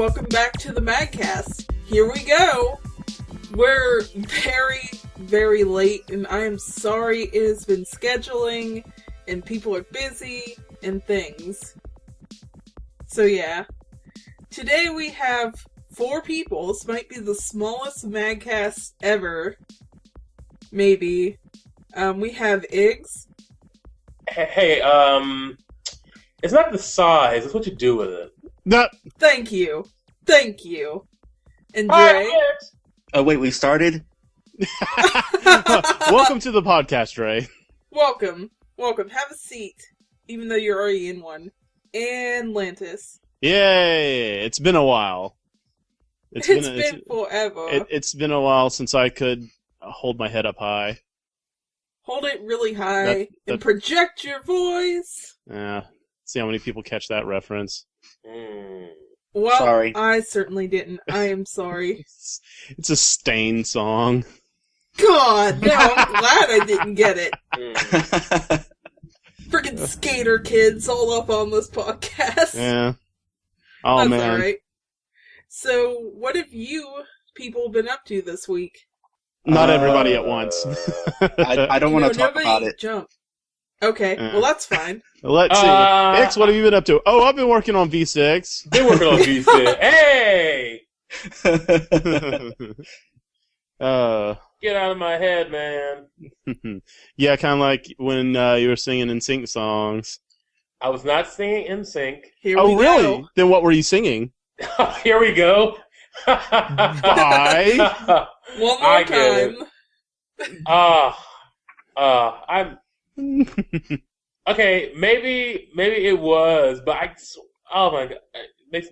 welcome back to the MagCast. Here we go. We're very, very late, and I am sorry it has been scheduling, and people are busy, and things. So yeah. Today we have 4 people. This might be the smallest MagCast ever. Maybe. We have Iggs. Hey, it's not the size, it's what you do with it. No. Thank you. And Dray. Oh, wait, we started? Welcome to the podcast, Dray. Welcome. Have a seat, even though you're already in one. And Lantis. Yay! It's been a while. It's been forever. It's been a while since I could hold my head up high. Hold it really high and project your voice. Yeah. See how many people catch that reference. Well, sorry. I certainly didn't. I am sorry. It's a Stain song. God, no, I'm glad I didn't get it. Freaking skater kids all up on this podcast. Yeah. Oh, That's man. Alright. So, what have you people been up to this week? Not everybody at once. I don't want to talk about it. Jump. Okay, well that's fine. Let's see. X, what have you been up to? Oh, I've been working on V6. Been working on V6. Hey! Get out of my head, man. Yeah, kind of like when you were singing NSYNC songs. I was not singing in sync. Here we really? go. Then what were you singing? Here we go. Bye. One more time. I'm okay. Maybe it was, but oh my god, it makes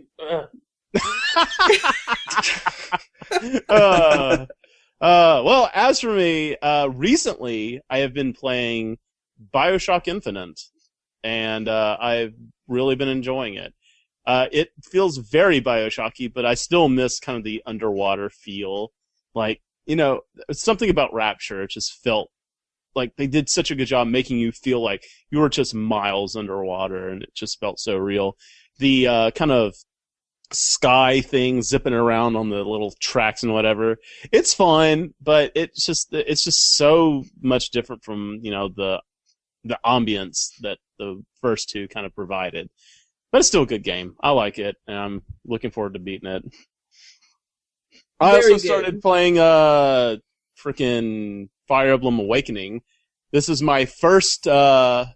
well, as for me, recently I have been playing BioShock Infinite, and I've really been enjoying it. It feels very BioShocky, but I still miss kind of the underwater feel. Like, something about Rapture, it just felt like they did such a good job making you feel like you were just miles underwater, and it just felt so real. The kind of sky thing zipping around on the little tracks and whatever, it's fun, but it's just so much different from the ambience that the first two kind of provided. But it's still a good game. I like it, and I'm looking forward to beating it. I also started playing freaking Fire Emblem Awakening. This is my first Fire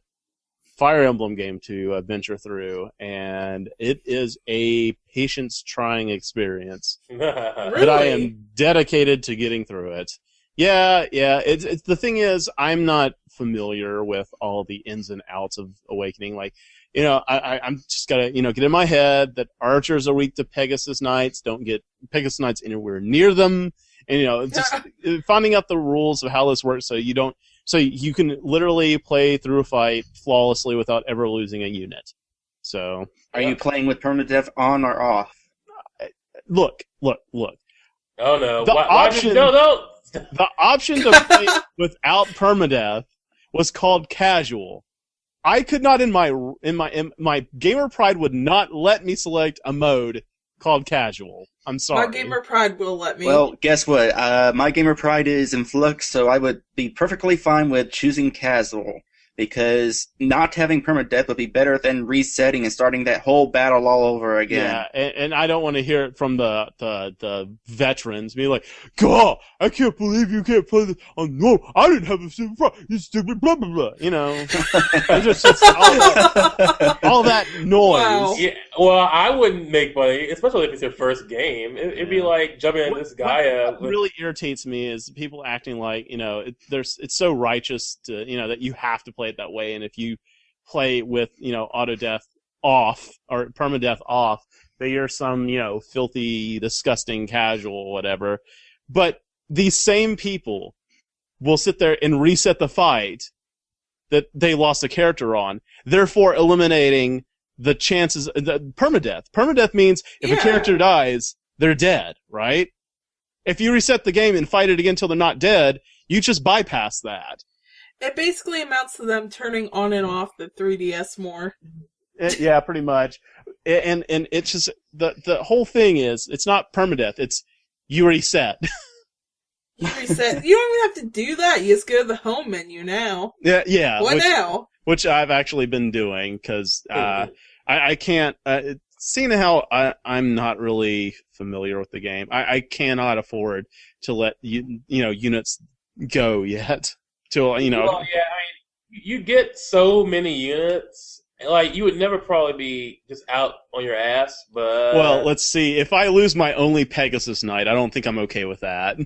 Emblem game to venture through, and it is a patience-trying experience. Really? But I am dedicated to getting through it. Yeah. It's the thing is, I'm not familiar with all the ins and outs of Awakening. Like, I'm just gotta, get in my head that archers are weak to Pegasus Knights. Don't get Pegasus Knights anywhere near them. And, just finding out the rules of how this works so you can literally play through a fight flawlessly without ever losing a unit. So. Are you playing with permadeath on or off? Look. Oh no. The option to play without permadeath was called casual. I could not in my gamer pride would not let me select a mode called casual. I'm sorry. My gamer pride will let me. Well, guess what? My gamer pride is in flux, so I would be perfectly fine with choosing casual. Because not having permadeath would be better than resetting and starting that whole battle all over again. Yeah, and I don't want to hear it from the veterans be like, God, I can't believe you can't play this. Oh no, I didn't have a super pro. You stupid blah blah blah. It's just all that noise. Wow. Yeah, well, I wouldn't make money, especially if it's your first game. It'd be like jumping at this guy. What really irritates me is people acting like it's so righteous to that you have to play it that way, and if you play with auto death off or permadeath off, that you're some filthy, disgusting casual or whatever. But these same people will sit there and reset the fight that they lost a character on, therefore eliminating the chances. The permadeath. Permadeath means if a character dies, they're dead, right? If you reset the game and fight it again until they're not dead, you just bypass that. It basically amounts to them turning on and off the 3DS more. Yeah, pretty much. and it's just the whole thing is it's not permadeath. It's you reset. You reset. You don't even have to do that. You just go to the home menu now. Yeah. What now? Which I've actually been doing because I can't. Seeing how I'm not really familiar with the game, I cannot afford to let units go yet. Well, yeah, I mean, you get so many units. Like, you would never probably be just out on your ass, but... Well, let's see. If I lose my only Pegasus Knight, I don't think I'm okay with that.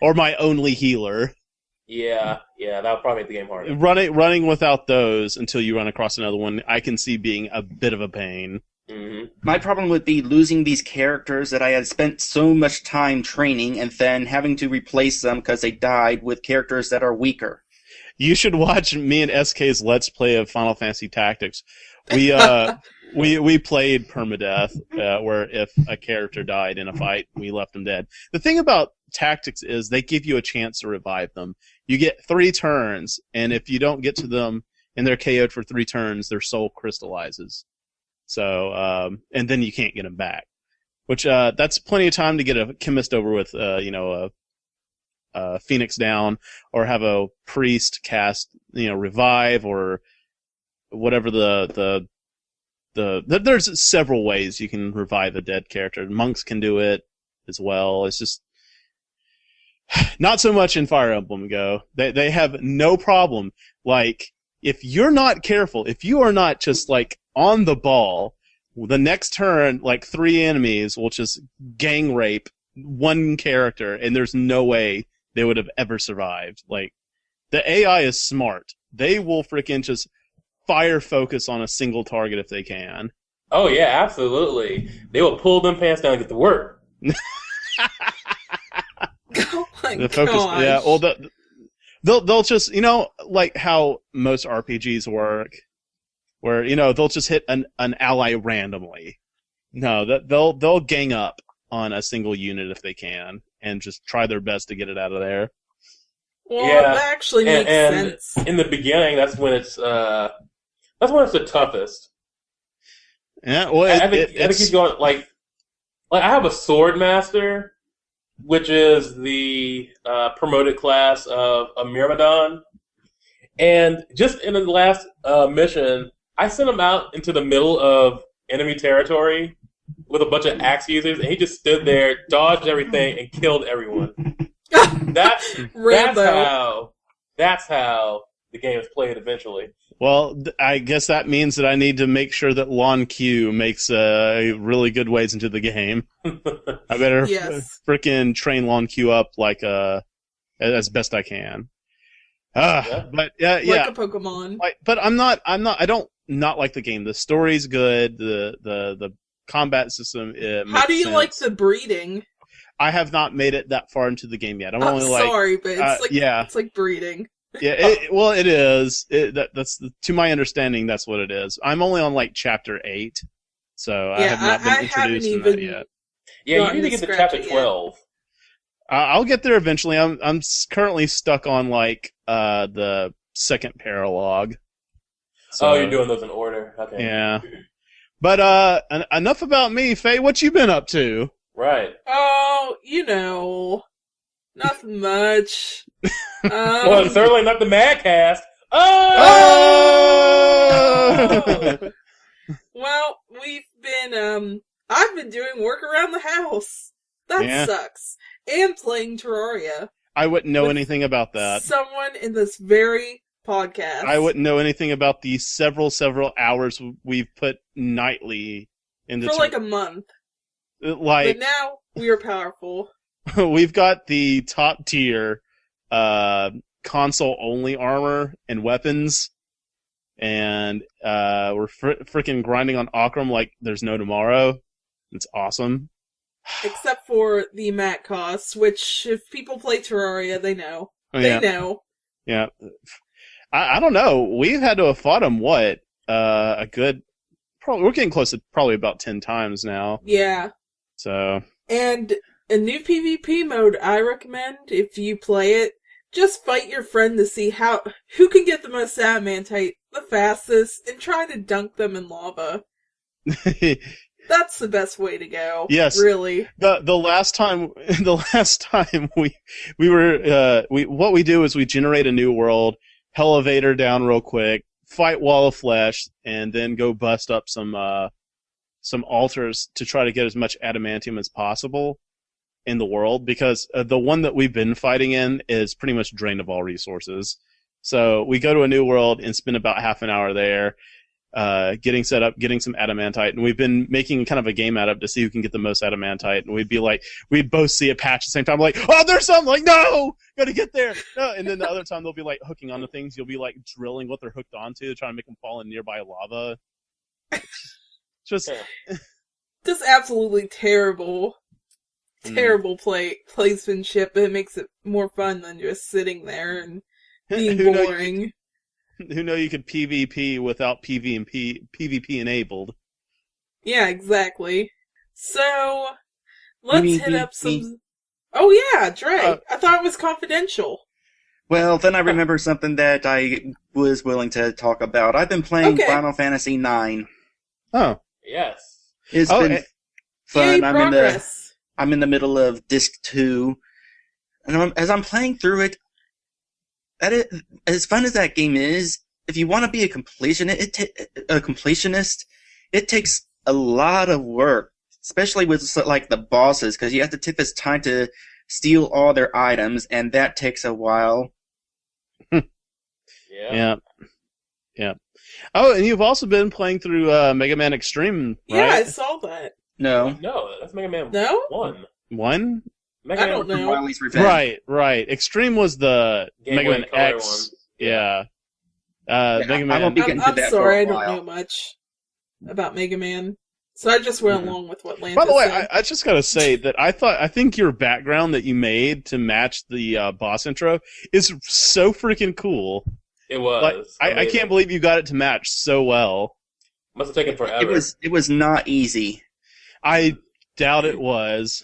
Or my only healer. Yeah, that would probably make the game harder. Running without those until you run across another one, I can see being a bit of a pain. Mm-hmm. My problem would be losing these characters that I had spent so much time training and then having to replace them because they died with characters that are weaker. You should watch me and SK's Let's Play of Final Fantasy Tactics. We played permadeath, where if a character died in a fight, we left them dead. The thing about Tactics is they give you a chance to revive them. You get 3 turns, and if you don't get to them and they're KO'd for 3 turns, their soul crystallizes. So, and then you can't get them back. Which, that's plenty of time to get a chemist over with, Phoenix down, or have a priest cast, revive, or whatever there's several ways you can revive a dead character. Monks can do it as well. It's just not so much in Fire Emblem Go. They have no problem. Like, if you're not careful, if you are not just like on the ball, the next turn, like 3 enemies will just gang rape one character, and there's no way they would have ever survived. Like, the AI is smart. They will freaking just fire focus on a single target if they can. Oh yeah, absolutely. They will pull them pants down and get to work. Oh my Focus, gosh. yeah. Well, they'll just like how most RPGs work, where they'll just hit an ally randomly. No, they'll gang up on a single unit if they can, and just try their best to get it out of there. Well, Yeah, that actually makes sense. In the beginning, that's when it's the toughest. Yeah, well, I think he's going like I have a sword master, which is the promoted class of a Myrmidon, and just in the last mission, I sent him out into the middle of enemy territory with a bunch of axe users, and he just stood there, dodged everything, and killed everyone. That's how the game is played eventually. Well, I guess that means that I need to make sure that Lon Q makes really good ways into the game. I better frickin' train Lon Q up like as best I can. But yeah, like a Pokemon. But I don't not like the game. The story's good. The combat system. How do you sense. like the breeding? I have not made it that far into the game yet. I'm sorry, but it's it's like breeding. Yeah, it is. That's to my understanding, that's what it is. I'm only on like chapter 8, so I have not been introduced to that yet. Yeah, you need to get to chapter 12. I'll get there eventually. I'm currently stuck on like the second paralogue. So, you're doing those in order. Okay. Yeah, but enough about me, Faye. What you been up to? Right. Oh, nothing much. Well, certainly not the MagCast. Well, we've been, I've been doing work around the house. That sucks. And playing Terraria. I wouldn't know anything about that. Someone in this very podcast. I wouldn't know anything about the several hours we've put nightly into for like a month. But now we are powerful. We've got the top tier console only armor and weapons, and we're freaking grinding on Akram like there's no tomorrow. It's awesome. Except for the mat costs, which if people play Terraria, they know. They know. Yeah. I don't know. We've had to have fought him, a good... Probably, we're getting close to probably about 10 times now. Yeah. So... And a new PvP mode I recommend, if you play it, just fight your friend to see who can get the most adamantite the fastest, and try to dunk them in lava. That's the best way to go. Yes. Really. The last time we were what we do is we generate a new world, elevator down real quick, fight wall of flesh, and then go bust up some altars to try to get as much adamantium as possible in the world, because the one that we've been fighting in is pretty much drained of all resources. So we go to a new world and spend about half an hour there, getting set up, getting some adamantite, and we've been making kind of a game out of it to see who can get the most adamantite. And we'd both see a patch at the same time, like, oh, there's some, like, no, gotta get there, no. And then the other time they'll be like hooking onto things. You'll be like drilling what they're hooked onto, trying to make them fall in nearby lava. Just absolutely terrible placemanship, but it makes it more fun than just sitting there and being boring. Who know you could PvP without PvP enabled? Yeah, exactly. So, let's hit up some... Oh yeah, Dray. I thought it was confidential. Well, then I remember something that I was willing to talk about. I've been playing Final Fantasy IX. Oh. Yes. It's been fun. Yay, I'm in the middle of Disc 2. And as I'm playing through it, as fun as that game is, if you want to be a completionist, it takes a lot of work, especially with like the bosses, because you have to take this time to steal all their items, and that takes a while. Yeah. Oh, and you've also been playing through Mega Man Extreme, right? Yeah, I saw that. No, that's Mega Man 1. One? Mega I Man don't know. Wily's Revenge. Right. Extreme was the Game Mega Boy Man Color X. one. Yeah. I Mega won't Man. be getting to I'm that sorry, I for a don't while. know much about Mega Man. So I just went along with what Lance By the way, said. I just gotta say that I think your background that you made to match the boss intro is so freaking cool. It was. Like, I can't believe you got it to match so well. Must have taken forever. It was not easy. I doubt it was.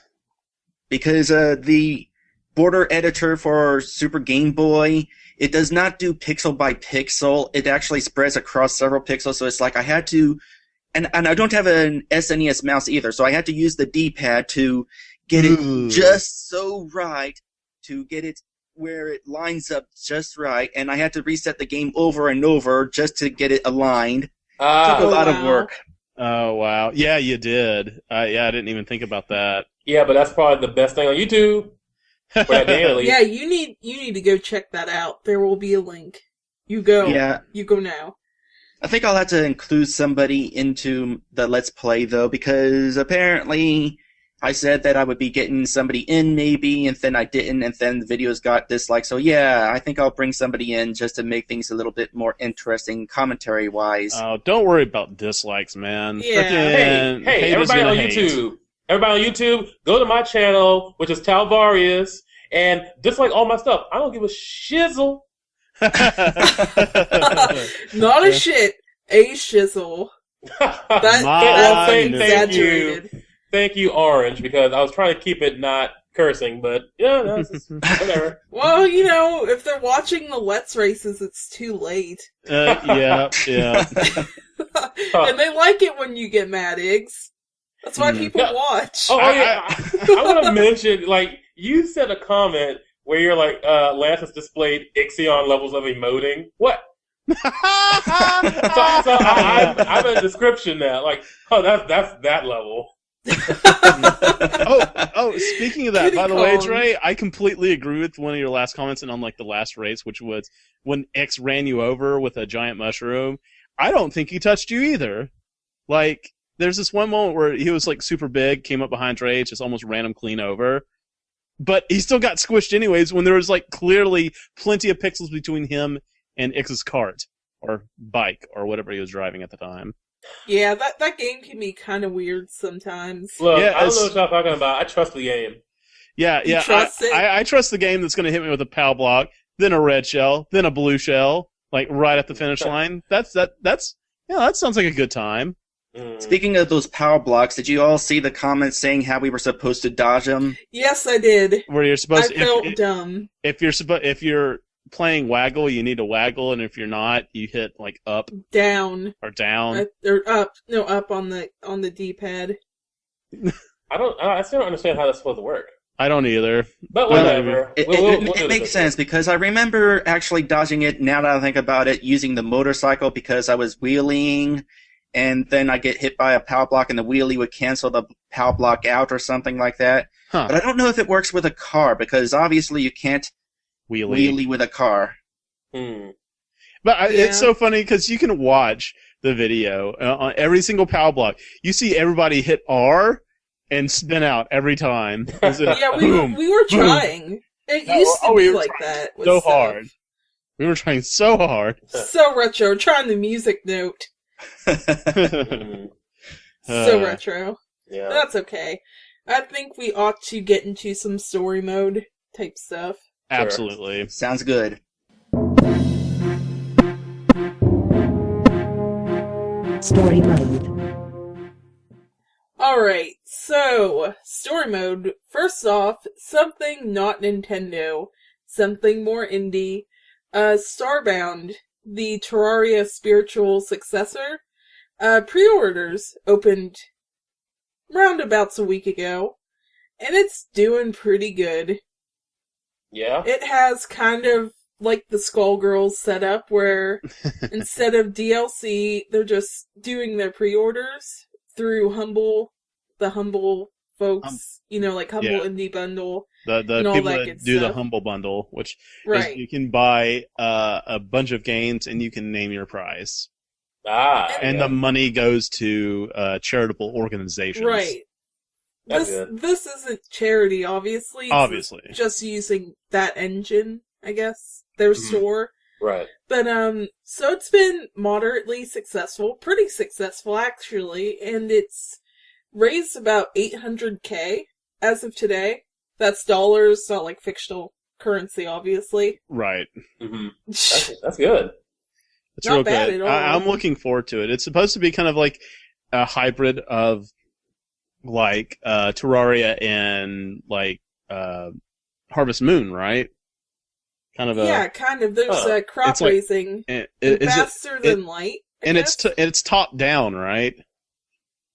Because the border editor for Super Game Boy, it does not do pixel by pixel. It actually spreads across several pixels, so it's like I had to... And I don't have an SNES mouse either, so I had to use the D-pad to get it just so right, to get it where it lines up just right, and I had to reset the game over and over just to get it aligned. Took a lot of work. Oh, wow. Yeah, you did. I didn't even think about that. Yeah, but that's probably the best thing on YouTube. For that game, at least. Yeah, you need to go check that out. There will be a link. You go. Yeah. You go now. I think I'll have to include somebody into the Let's Play, though, because apparently I said that I would be getting somebody in, maybe, and then I didn't, and then the videos got disliked. So, yeah, I think I'll bring somebody in just to make things a little bit more interesting, commentary-wise. Oh, don't worry about dislikes, man. Yeah. Hey, everybody on YouTube. Everybody on YouTube, go to my channel, which is Talvarius, and dislike all my stuff. I don't give a shizzle. Not a shit, a shizzle. That's exaggerated. Thank you, Orange, because I was trying to keep it not cursing, but yeah, no, whatever. Well, you know, if they're watching the Let's Races, it's too late. Yeah. And they like it when you get mad, Iggs. That's why people watch. Oh, yeah. I want to mention, like, you said a comment where you're like, Lance has displayed Ixion levels of emoting. What? so I'm in a description now. Like, that's that level. Speaking of that, Kitty by the way, Kong. Dray, I completely agree with one of your last comments and on like the last race, which was when X ran you over with a giant mushroom. I don't think he touched you either. Like, there's this one moment where he was like super big, came up behind Dray, just almost ran him clean over. But he still got squished anyways when there was like clearly plenty of pixels between him and X's cart or bike or whatever he was driving at the time. Yeah, that game can be kind of weird sometimes. Look, Yeah, I don't know what y'all talking about. I trust the game. Yeah. Trust it? I trust the game that's going to hit me with a POW block, then a red shell, then a blue shell, like right at the finish line. That sounds like a good time. Speaking of those power blocks, did you all see the comments saying how we were supposed to dodge them? Yes, I did. Where you're supposed I felt dumb. if you're playing Waggle, you need to waggle, and if you're not, you hit like up, down, or down, or up. No, up on the D-pad. I still don't understand how that's supposed to work. I don't either. But whatever. It makes sense because I remember actually dodging it, now that I think about it, using the motorcycle because I was wheeling, and then I get hit by a power block and the wheelie would cancel the power block out or something like that. Huh. But I don't know if it works with a car because obviously you can't wheelie with a car. But it's so funny because you can watch the video on every single power block. You see everybody hit R and spin out every time. Yeah, we were trying. It used to be like that. With so stuff. hard. We were trying so hard. So retro. Trying the music note. So retro. Yeah. That's okay. I think we ought to get into some story mode type stuff. Absolutely. Sounds good. Story mode. Alright, so, story mode. First off, something not Nintendo, something more indie. Starbound, the Terraria spiritual successor. Pre-orders opened roundabouts a week ago, and it's doing pretty good. Yeah? It has kind of like the Skullgirls setup, where instead of DLC, they're just doing their pre-orders through the humble folks, like Humble Indie Bundle. The and people all that good do stuff. the Humble Bundle, which Right. is you can buy a bunch of games and you can name your price. And the money goes to charitable organizations. Right. That's good. This isn't charity, obviously. Obviously. It's just using that engine, I guess, their store. Right. But, so it's been moderately successful, pretty successful, actually, and it's raised about $800K as of today. That's dollars, not like fictional currency, obviously. Right. Mm-hmm. That's good. It's Not real bad good. at all. I'm looking forward to it. It's supposed to be kind of like a hybrid of like Terraria and like Harvest Moon, right? Kind of Yeah, kind of. There's crop It's like- raising faster than light. I and guess? it's top down, right?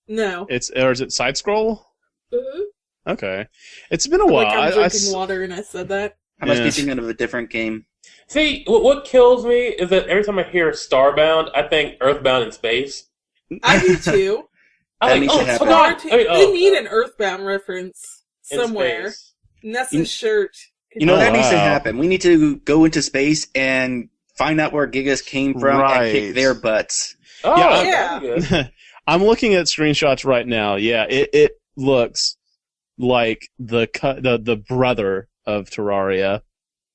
No. Or is it side scroll? Mhm. Okay, it's been a while. Like I'm I drinking water and I said that. I must Yeah. be thinking of a different game. See, what kills me is that every time I hear Starbound, I think Earthbound in space. I do too. That I'm needs like, to happen. God. They need an Earthbound reference in somewhere. space. Nessa's shirt. You know, Oh, that needs to wow. happen. We need to go into space and find out where Gigas came from and kick Right. their butts. Oh, Yeah. that'd be good. I'm looking at screenshots right now. Yeah, it looks like the brother of Terraria.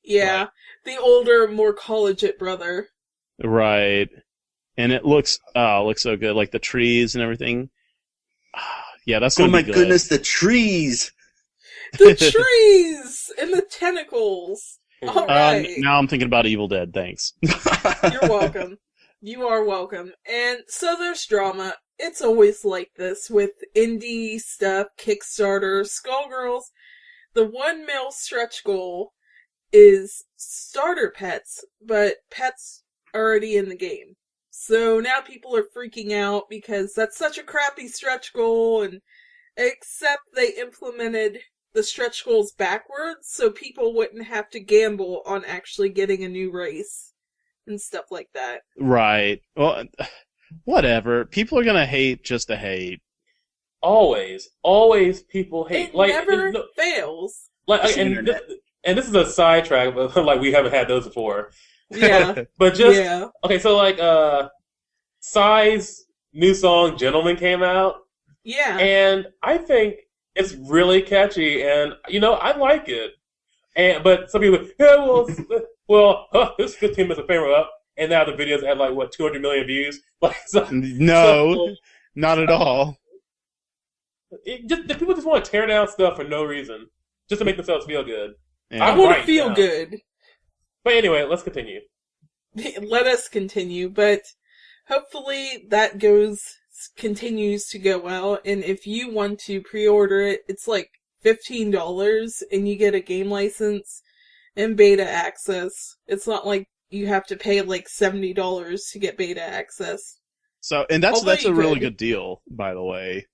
Yeah. Right. The older, more collegiate brother. Right. And it looks so good, like the trees and everything. Yeah, that's Oh gonna my be good. goodness, the trees! The trees and the tentacles. All right. Now I'm thinking about Evil Dead. Thanks. You're welcome. You are welcome. And so there's drama. It's always like this with indie stuff, Kickstarter, Skullgirls. The 1 mil stretch goal is starter pets, but pets already in the game. So now people are freaking out because that's such a crappy stretch goal, and except they implemented the stretch goals backwards so people wouldn't have to gamble on actually getting a new race and stuff like that. Right. Well, whatever. People are gonna hate just to hate. Always people hate. It like never fails. Like, It's the and internet. this is a sidetrack, but like we haven't had those before. Yeah. But just Yeah. okay, so like Psy's new song "Gentleman" came out, Yeah. and I think it's really catchy, and I like it. But some people, this 15 minutes of fame up, and now the videos had like 200 million views. Like, No, not at all. The people just want to tear down stuff for no reason, just to make themselves feel good. Yeah. I I'm want right to feel now. good. But anyway, let's continue. Let us continue, but hopefully that continues to go well, and if you want to pre-order it, it's like $15 and you get a game license and beta access. It's not like you have to pay like $70 to get beta access. So, and that's Although a you really could. good deal, by the way.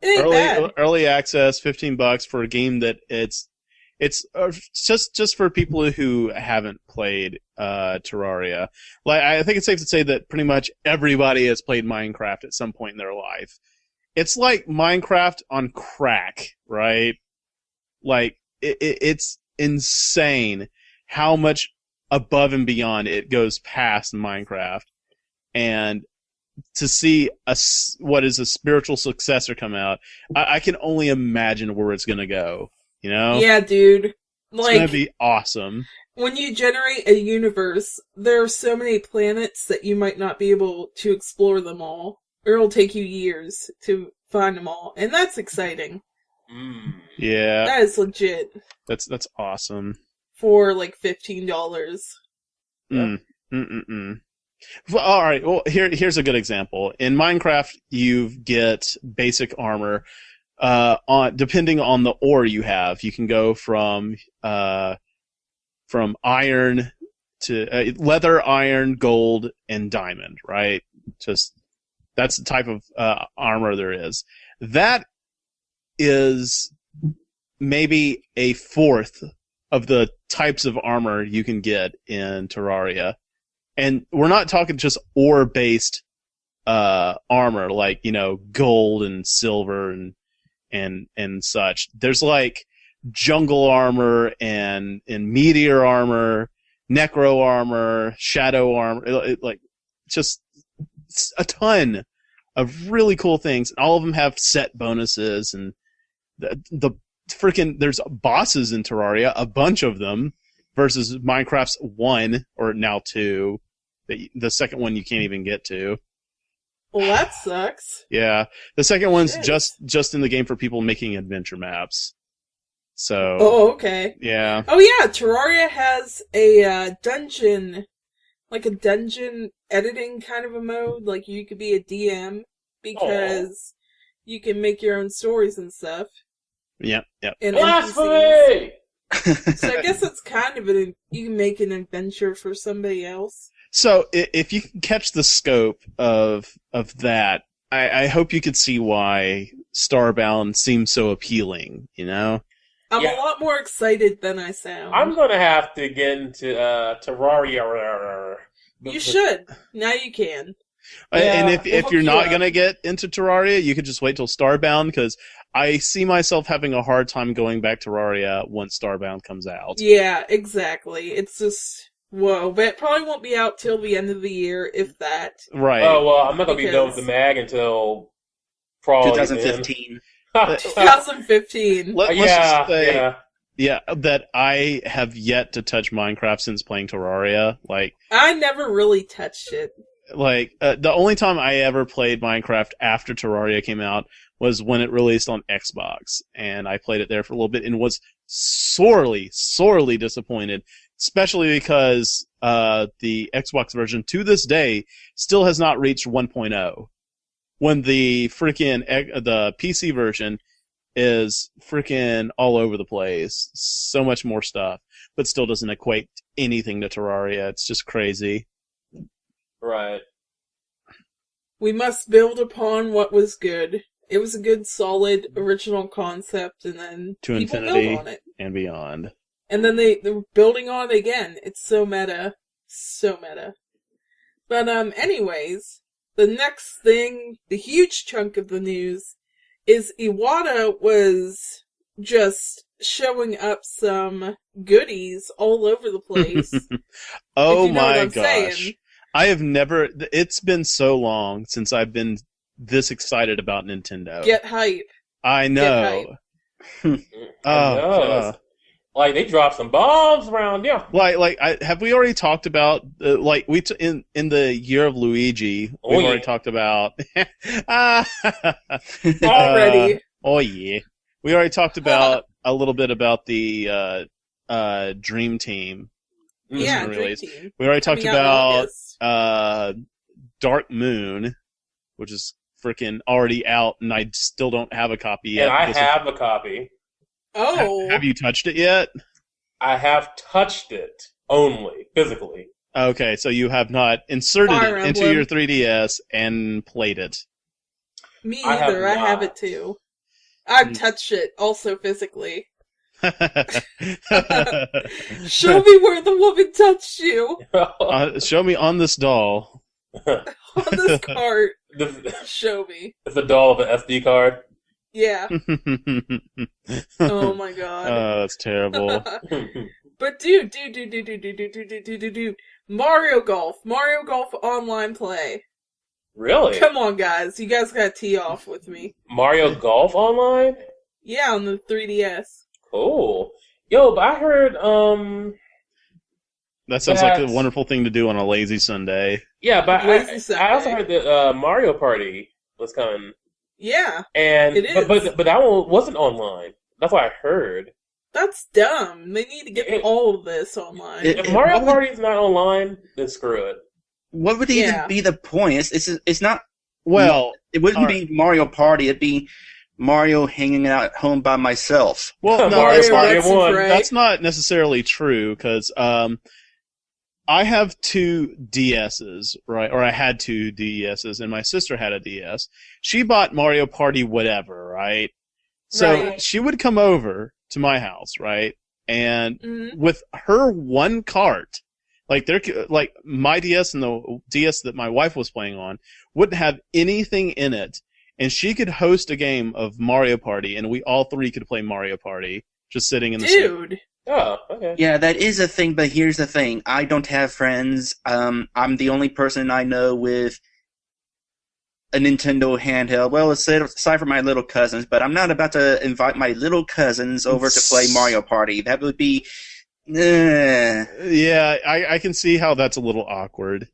It ain't bad. Early access, $15 for a game that it's just for people who haven't played Terraria. Like, I think it's safe to say that pretty much everybody has played Minecraft at some point in their life. It's like Minecraft on crack, right? Like, it's insane how much above and beyond it goes past Minecraft. And to see what is a spiritual successor come out, I can only imagine where it's going to go, you know? Yeah, dude. It's going Like, to be awesome. when you generate a universe, there are so many planets that you might not be able to explore them all. Or it'll take you years to find them all. And that's exciting. Yeah, That is legit. that's awesome. For like $15. Well, all right. Well, here's a good example. In Minecraft, you get basic armor. Depending on the ore you have, you can go from iron to leather, iron, gold, and diamond. Right? Just that's the type of armor there is. That is maybe a fourth of the types of armor you can get in Terraria. And we're not talking just ore-based armor, like, you know, gold and silver and such. There's like jungle armor and meteor armor, necro armor, shadow armor, like just a ton of really cool things. And all of them have set bonuses, and the freaking there's bosses in Terraria, a bunch of them. Versus Minecraft's 1, or now 2. The second one you can't even get to. Well, that sucks. Yeah. The second one's Shit. just in the game for people making adventure maps. So... Oh, okay. Yeah. Oh, yeah, Terraria has a dungeon, like a dungeon editing kind of a mode. Like, you could be a DM, because you can make your own stories and stuff. Yep. And NPCs. Blasphemy! So I guess it's kind of you can make an adventure for somebody else. So if you can catch the scope of that, I hope you could see why Starbound seems so appealing, you know? I'm a lot more excited than I sound. I'm gonna have to get into Terraria. You should. Now you can. And Yeah, if hook you're you not up. going to get into Terraria, you could just wait till Starbound, because I see myself having a hard time going back to Terraria once Starbound comes out. Yeah, exactly. It's just, whoa. But it probably won't be out till the end of the year, if that. Right. Oh, well, I'm not gonna be done with Because- the mag until probably 2015. 2015. Let's yeah, just say, yeah. yeah, that I have yet to touch Minecraft since playing Terraria. I never really touched it. The only time I ever played Minecraft after Terraria came out was when it released on Xbox, and I played it there for a little bit and was sorely disappointed, especially because the Xbox version to this day still has not reached 1.0. When the the PC version is freaking all over the place, so much more stuff, but still doesn't equate anything to Terraria. It's just crazy. Right. We must build upon what was good. It was a good, solid, original concept, and then To people infinity. built on it. And beyond. And then they're building on it again. It's so meta. So meta. But, anyways, the next thing, the huge chunk of the news, is Iwata was just showing up some goodies all over the place. Oh if you know what my I'm gosh. saying. I have never... It's been so long since I've been this excited about Nintendo. Get hype. I know. I know. Like, they dropped some bombs around, yeah. Have we already talked about in the year of Luigi? Oh, We've yeah. already talked about. Already. Oh yeah, we already talked about a little bit about the Dream Team. Yeah, Dream Dream release. Team. We already talked Coming out in about August. Dark Moon, which is freaking already out, and I still don't have a copy yet. And I because have a copy. Oh. Have you touched it yet? I have touched it only, physically. Okay, so you have not inserted Fire it into Emblem. your 3DS and played it. Me I have either. I have not. it too. I've touched it, also physically. Show me where the woman touched you Show me on this doll. on this cart. It's Show me. the doll of an SD card. Yeah. Oh my god. That's terrible. But dude, Mario Golf online play. Really? Come on, guys, you guys gotta tee off with me. Mario Golf Online? Yeah, on the 3DS. Cool. Yo, but I heard, That sounds like a That's- wonderful thing to do on a lazy Sunday. yeah, but Lazy I also Sunday. heard that Mario Party was coming, Yeah, and It is. but that one wasn't online. That's what I heard. that's dumb. They need to get all of this online. It- If Mario what would- Party is not online, then screw it. What would Yeah. even be the point? It's not. Well, It wouldn't be Mario Party. It'd be Mario hanging out at home by myself. no, Mario that's Party Let's one. Fray. That's not necessarily true, because I have two DSs, right? Or I had two DSs, and my sister had a DS. She bought Mario Party whatever, right? So Right. she would come over to my house, right? And Mhm. with her one cart, like my DS and the DS that my wife was playing on wouldn't have anything in it, and she could host a game of Mario Party, and we all three could play Mario Party just sitting in the same. Dude. Oh, okay. Yeah, that is a thing, but here's the thing. I don't have friends. I'm the only person I know with a Nintendo handheld. Well, aside from my little cousins, but I'm not about to invite my little cousins over to play Mario Party. That would be... Yeah, I can see how that's a little awkward.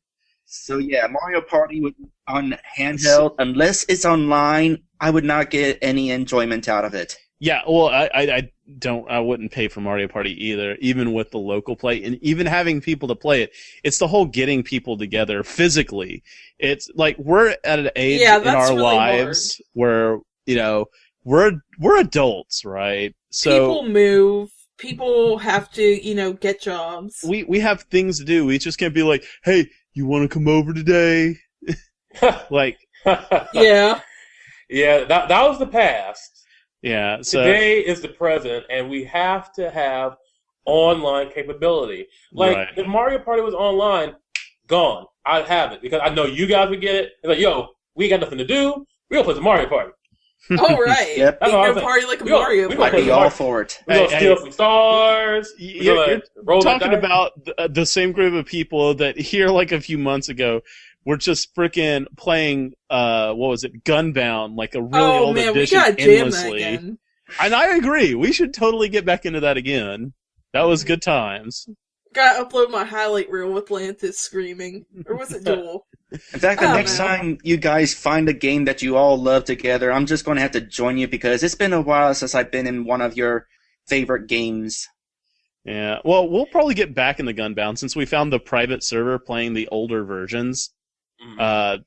So yeah, Mario Party on handheld, unless it's online, I would not get any enjoyment out of it. Yeah, well, I wouldn't pay for Mario Party either, even with the local play, and even having people to play it. It's the whole getting people together physically. It's like we're at an age Yeah, in that's our really lives where, we're adults, right? So People move. People have to, get jobs. we have things to do. We just can't be like, "Hey, you want to come over today?" Like, Yeah. Yeah, that was the past. yeah. So Today is the present, and we have to have online capability. Like, Right. if Mario Party was online, gone. I'd have it, because I know you guys would get it. It's like, yo, we ain't got nothing to do. We gonna play some Mario Party. All right. Yep. That's Ain't what no I'm saying. party like a We gonna- Mario we gonna I'd Party. be all for it. We gonna Hey, steal some stars. We You're gonna roll that talking dice. about the same group of people that here like a few months ago were just freaking playing what was it, Gunbound, like a really Oh old man, we edition gotta jam that endlessly. again. And I agree, we should totally get back into that again. That was good times. Gotta upload my highlight reel with Lantis screaming. Or was it Joel? In fact, the Oh, next man. time you guys find a game that you all love together, I'm just going to have to join you because it's been a while since I've been in one of your favorite games. Yeah, well, we'll probably get back in the Gunbound since we found the private server playing the older versions. Mhm.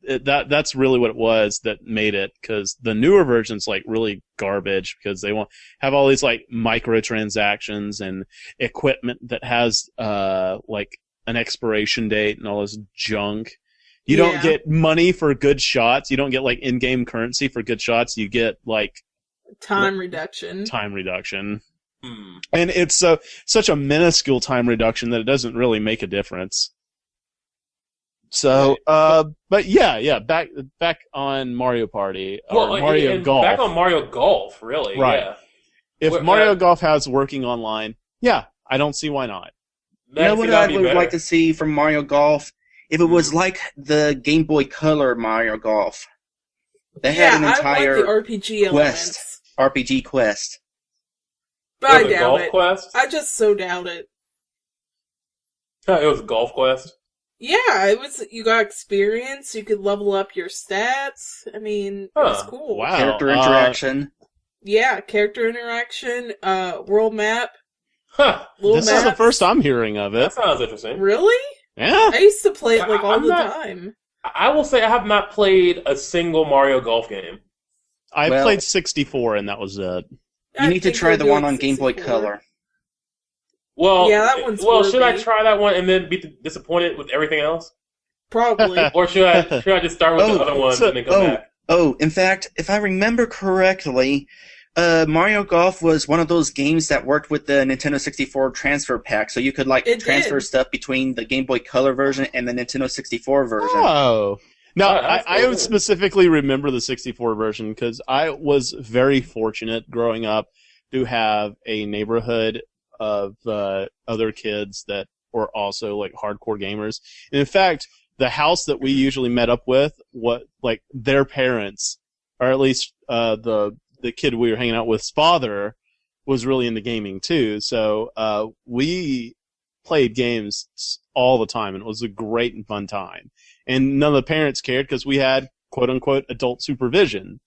That's really what it was that made it, because the newer version's like really garbage because they have all these like microtransactions and equipment that has like an expiration date and all this junk. You don't Yeah. get money for good shots. You don't get like in-game currency for good shots. You get like Time reduction. time reduction. Hmm. And it's such a minuscule time reduction that it doesn't really make a difference. So, but yeah, back on Mario Party or Well, Mario and Golf. back on Mario Golf, really. Right. Yeah. If Well, Mario Golf has working online, yeah, I don't see why not. You know what I That'd be would better. like to see from Mario Golf? If it was like the Game Boy Color Mario Golf. They Yeah, had an I like entire the RPG elements. RPG quest. But I It was a doubt Golf it. Quest? I just so doubt it. It was a Golf Quest. Yeah, it was. You got experience. You could level up your stats. I mean, it was Huh. cool. Wow. Character interaction. Yeah, character interaction. World map. Huh. Little This maps. is the first I'm hearing of That it. sounds interesting. Really? Yeah. I used to play it like all I'm the not- time. I will say I have not played a single Mario Golf game. I Well- played 64 and that was it. You need to try the one on Game Boy Color. Well, Yeah, that one's should I worthy. try that one and then be disappointed with everything else? Probably. Or should I just start with the other ones and then come back? In fact, if I remember correctly, Mario Golf was one of those games that worked with the Nintendo 64 transfer pack, so you could transfer stuff between the Game Boy Color version and the Nintendo 64 version. Oh. No, I cool. specifically remember the 64 version because I was very fortunate growing up to have a neighborhood of other kids that were also like hardcore gamers. And in fact, the house that we usually met up with, their parents, or at least the kid we were hanging out with's father, was really into gaming too. So we played games all the time, and it was a great and fun time. And none of the parents cared because we had quote unquote adult supervision.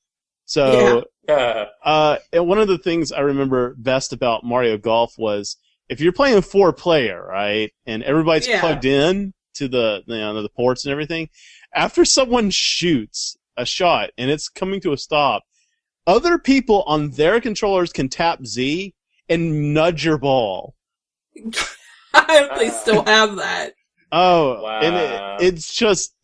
So, and one of the things I remember best about Mario Golf was if you're playing 4-player, right, and everybody's plugged in to the ports and everything, after someone shoots a shot and it's coming to a stop, other people on their controllers can tap Z and nudge your ball. I hope they still have that. Oh, wow. And it's just,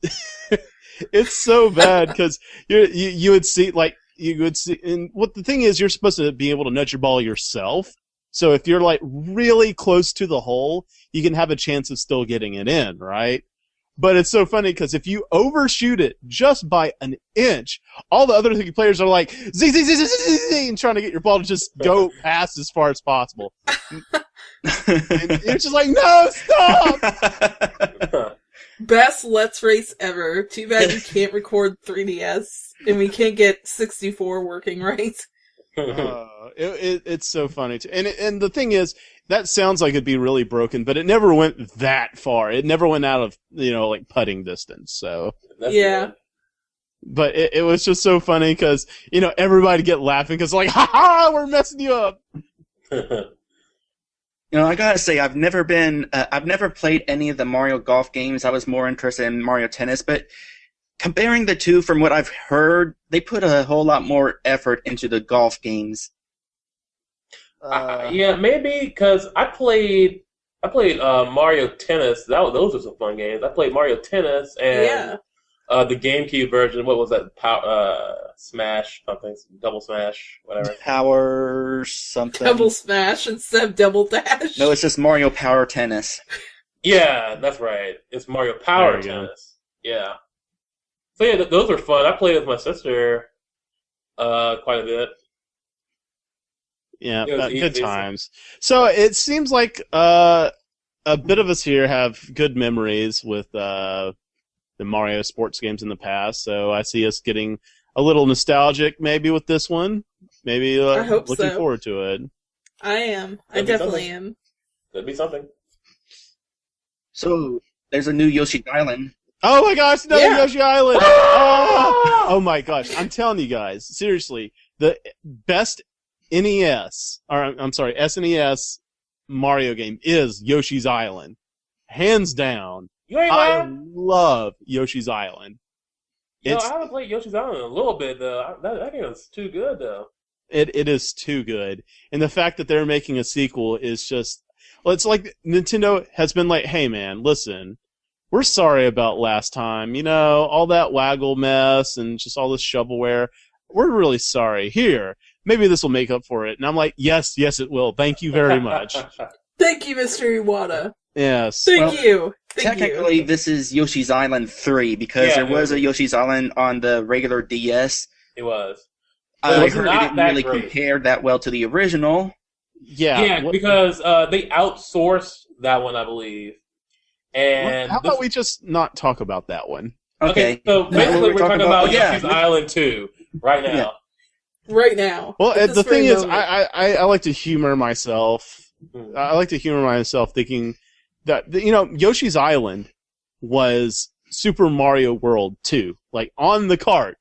it's so bad because you would see, and what the thing is, you're supposed to be able to nudge your ball yourself. So if you're like really close to the hole, you can have a chance of still getting it in, right? But it's so funny because if you overshoot it just by an inch, all the other players are like, Z, and trying to get your ball to just go past as far as possible. And you're just like, no, stop! Best Let's Race ever. Too bad you can't record 3DS, and we can't get 64 working right. It's so funny too. And the thing is, that sounds like it'd be really broken, but it never went that far. It never went out of, like putting distance. So yeah. But it was just so funny because, everybody get laughing because like, ha ha, we're messing you up. I gotta say, I've never played any of the Mario Golf games. I was more interested in Mario Tennis, but comparing the two, from what I've heard, they put a whole lot more effort into the golf games. Yeah, maybe because I played Mario Tennis. Those were some fun games. I played Mario Tennis and the GameCube version. What was that? Smash something, Double Smash, whatever. Power something. Double Smash instead of Double Dash. No, it's just Mario Power Tennis. Yeah, that's right. It's Mario Power Tennis. Yeah. So yeah, those were fun. I played with my sister quite a bit. Yeah, good times. So it seems like a bit of us here have good memories with the Mario sports games in the past. So I see us getting a little nostalgic maybe with this one. Maybe I hope looking so. forward to it. I am. I definitely am. Could be something. So there's a new Yoshi Island. Oh my gosh, another Yoshi Island! Oh my gosh, I'm telling you guys, seriously, the best SNES Mario game is Yoshi's Island. Hands down. I love Yoshi's Island. I haven't played Yoshi's Island in a little bit, though. That game is too good, though. It is too good. And the fact that they're making a sequel is just... Well, it's like Nintendo has been like, hey man, listen, we're sorry about last time. All that waggle mess and just all this shovelware. We're really sorry. Here, maybe this will make up for it. And I'm like, yes, it will. Thank you very much. Thank you, Mr. Iwata. Yes. Thank you. Technically, this is Yoshi's Island 3, because there was a Yoshi's Island on the regular DS. It was. I heard it didn't really compare that well to the original. Yeah, because they outsourced that one, I believe. And how about we just not talk about that one? Okay. So basically, we're talking about Yoshi's Island 2 right now. Yeah. Right now. Well, the thing is, I like to humor myself. I like to humor myself thinking that, Yoshi's Island was Super Mario World 2. Like, on the cart,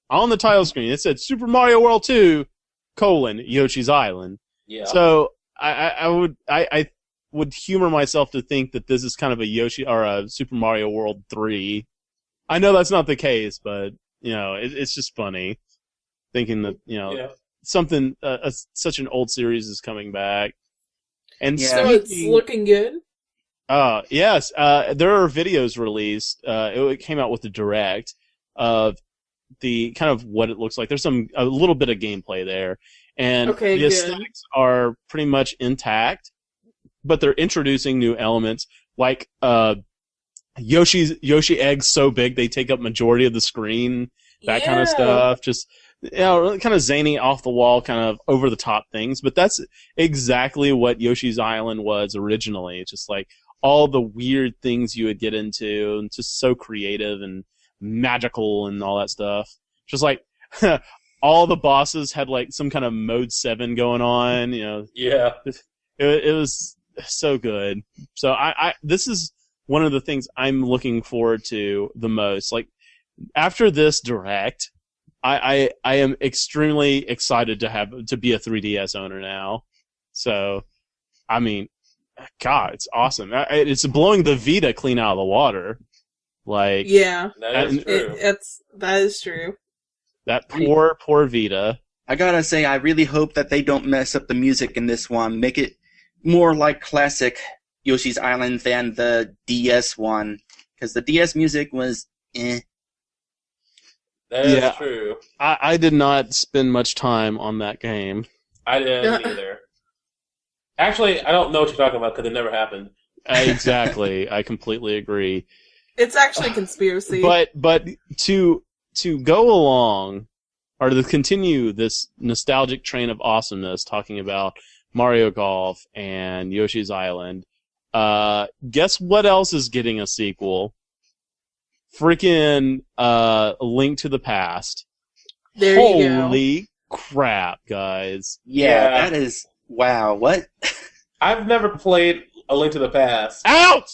on the title screen, it said Super Mario World 2, Yoshi's Island. Yeah. So, I would humor myself to think that this is kind of a Yoshi, or a Super Mario World 3. I know that's not the case, but, it's just funny thinking that, something, such an old series is coming back. And Yeah. So it's looking good. yes, there are videos released. It came out with the direct of the kind of what it looks like. There's a little bit of gameplay there, and Okay, the good. aesthetics are pretty much intact, but they're introducing new elements like Yoshi eggs so big they take up majority of the screen. That kind of stuff. Just kind of zany, off the wall, kind of over the top things. But that's exactly what Yoshi's Island was originally. It's just like all the weird things you would get into, and just so creative and magical and all that stuff. Just like all the bosses had like some kind of mode 7 going on. Yeah. It was so good. So this is one of the things I'm looking forward to the most. Like after this direct, I am extremely excited to be a 3DS owner now. So, I mean, God, it's awesome. It's blowing the Vita clean out of the water. Like, yeah, that is true. That is true. That poor Vita. I gotta say, I really hope that they don't mess up the music in this one. Make it more like classic Yoshi's Island than the DS one. Because the DS music was eh. That is true. I did not spend much time on that game. I didn't either. Actually, I don't know what you're talking about because it never happened. Exactly. I completely agree. It's actually conspiracy. But to go along, or to continue this nostalgic train of awesomeness, talking about Mario Golf and Yoshi's Island, guess what else is getting a sequel? Freaking Link to the Past. There you go. Holy crap, guys. Yeah, that is... Wow, what? I've never played A Link to the Past. Out!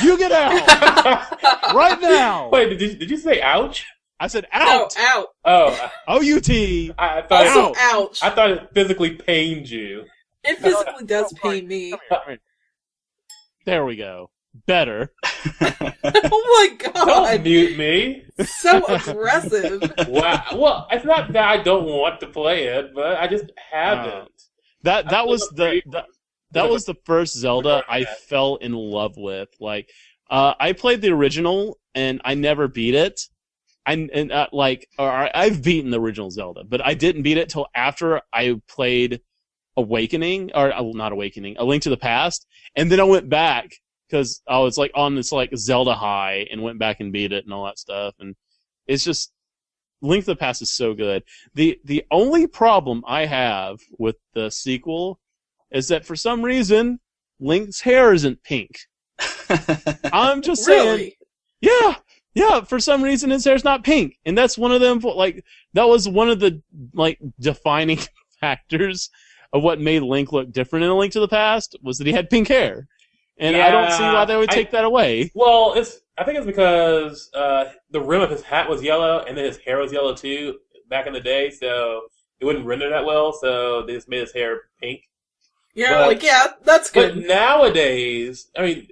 You get out! Right now! Wait, did you say ouch? I said out! No, out. Oh, O-U-T! I thought Also, ouch. I thought it physically pained you. It physically does pain me. Come here. There we go. Better. Oh my Don't god. mute me. So aggressive. Wow. Well, it's not that I don't want to play it, but I just haven't. That was the first Zelda I Yeah. fell in love with. Like, I played the original and I never beat it. I've beaten the original Zelda, but I didn't beat it till after I played Awakening, or not Awakening, A Link to the Past, and then I went back because I was like on this like Zelda high and went back and beat it and all that stuff, and it's just Link to the Past is so good. The only problem I have with the sequel is that for some reason Link's hair isn't pink. I'm just saying, yeah. For some reason his hair's not pink, and that's one of them. Like that was one of the like defining factors of what made Link look different in A Link to the Past was that he had pink hair, and I don't see why they would take that away. Well, I think it's because the rim of his hat was yellow, and then his hair was yellow too back in the day, so it wouldn't render that well. So they just made his hair pink. Yeah, that's good. But nowadays, I mean,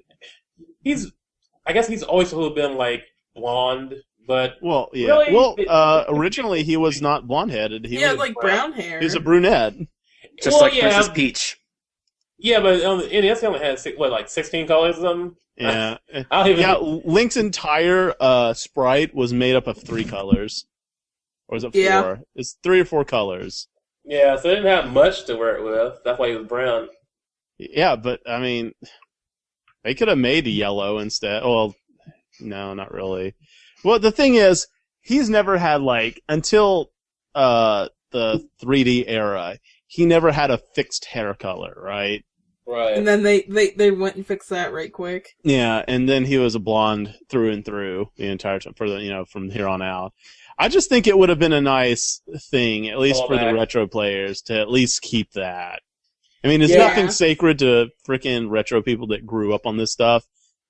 I guess he's always been like blonde, but really, originally he was not blonde-headed. He was like brown hair. He was a brunette. Just like Princess Peach. Yeah, but NES only had 16 colors or something. Yeah, Yeah, Link's entire sprite was made up of 3 colors, or was it 4? Yeah. It's 3 or 4 colors. Yeah, so they didn't have much to work with. That's why he was brown. Yeah, but I mean, they could have made yellow instead. Well, no, not really. Well, the thing is, he's never had until the 3D era, he never had a fixed hair color, right? Right. And then they went and fixed that right quick. Yeah, and then he was a blonde through and through the entire time from here on out. I just think it would have been a nice thing, at least for the retro players, to at least keep that. I mean, there's nothing sacred to freaking retro people that grew up on this stuff.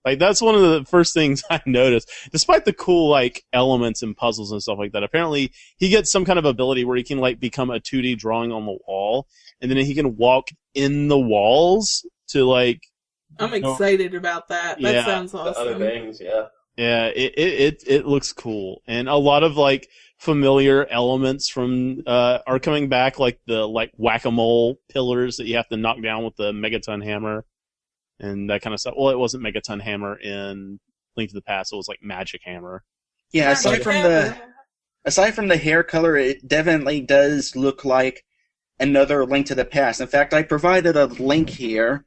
Like, that's one of the first things I noticed. Despite the cool, elements and puzzles and stuff like that, apparently he gets some kind of ability where he can, become a 2D drawing on the wall, and then he can walk in the walls to, I'm excited about that. That sounds awesome. Other things, yeah. Yeah, it looks cool, and a lot of like familiar elements from are coming back, like the whack-a-mole pillars that you have to knock down with the megaton hammer, and that kind of stuff. Well, it wasn't megaton hammer in Link to the Past; it was like magic hammer. Yeah, aside from the hair color, it definitely does look like another Link to the Past. In fact, I provided a link here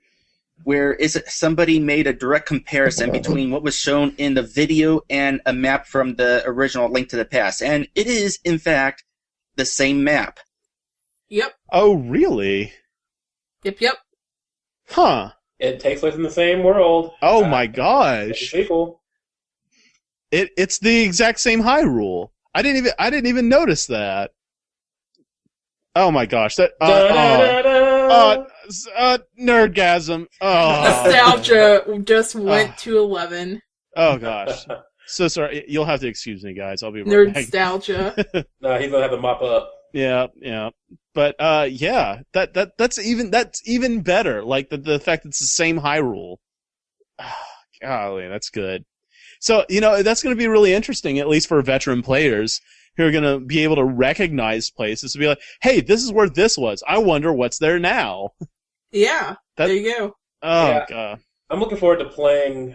where somebody made a direct comparison between what was shown in the video and a map from the original Link to the Past. And it is, in fact, the same map. Yep. Oh, really? Yep. Huh. It takes place in the same world. Oh my gosh. Sequel. It's the exact same Hyrule. I didn't even notice that. Oh my gosh. That nerdgasm. Oh. Nostalgia just went to 11. Oh gosh. So sorry. You'll have to excuse me, guys. I'll be right back. Nerdnostalgia. No, he's gonna have to mop up. Yeah. But yeah, that's even better. Like the fact it's the same Hyrule. Golly, that's good. So, that's going to be really interesting, at least for veteran players who are going to be able to recognize places to be like, hey, this is where this was. I wonder what's there now. Yeah, there you go. Oh, yeah. God. I'm looking forward to playing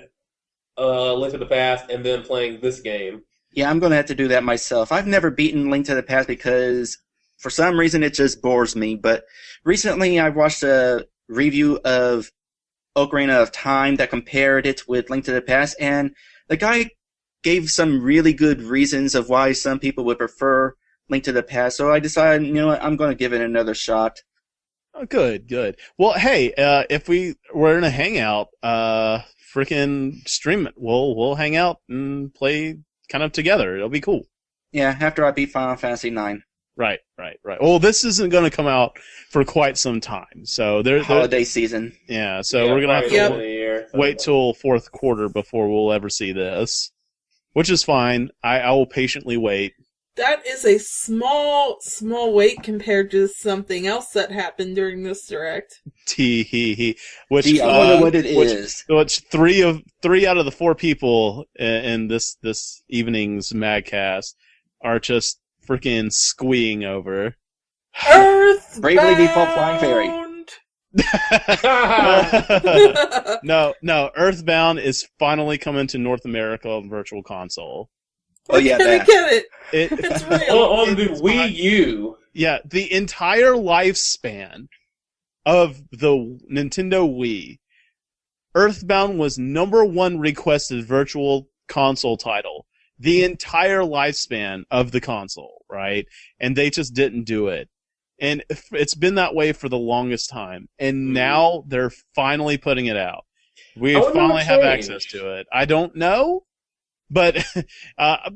Link to the Past and then playing this game. Yeah, I'm going to have to do that myself. I've never beaten Link to the Past because for some reason it just bores me. But recently I watched a review of Ocarina of Time that compared it with Link to the Past, and the guy gave some really good reasons of why some people would prefer Link to the Past, so I decided, what, I'm going to give it another shot. Oh, good. Well, hey, if we're in a hangout, freaking stream it. We'll hang out and play kind of together. It'll be cool. Yeah, after I beat Final Fantasy IX. Right. Well, this isn't going to come out for quite some time, so holiday season. Yeah, so we're going to have to wait till fourth quarter before we'll ever see this, which is fine. I will patiently wait. That is a small wait compared to something else that happened during this direct. Which I wonder what it is. Which three out of the four people in this evening's MagCast are just freaking squeeing over. Earthbound! Bravely Default Flying Fairy. No. Earthbound is finally coming to North America on Virtual Console. Oh yeah, that. Get it. It's real. On the Wii U. Yeah, the entire lifespan of the Nintendo Wii, Earthbound was #1 requested Virtual Console title. The entire lifespan of the console, right? And they just didn't do it. And it's been that way for the longest time. And now they're finally putting it out. We finally have access to it. I don't know, but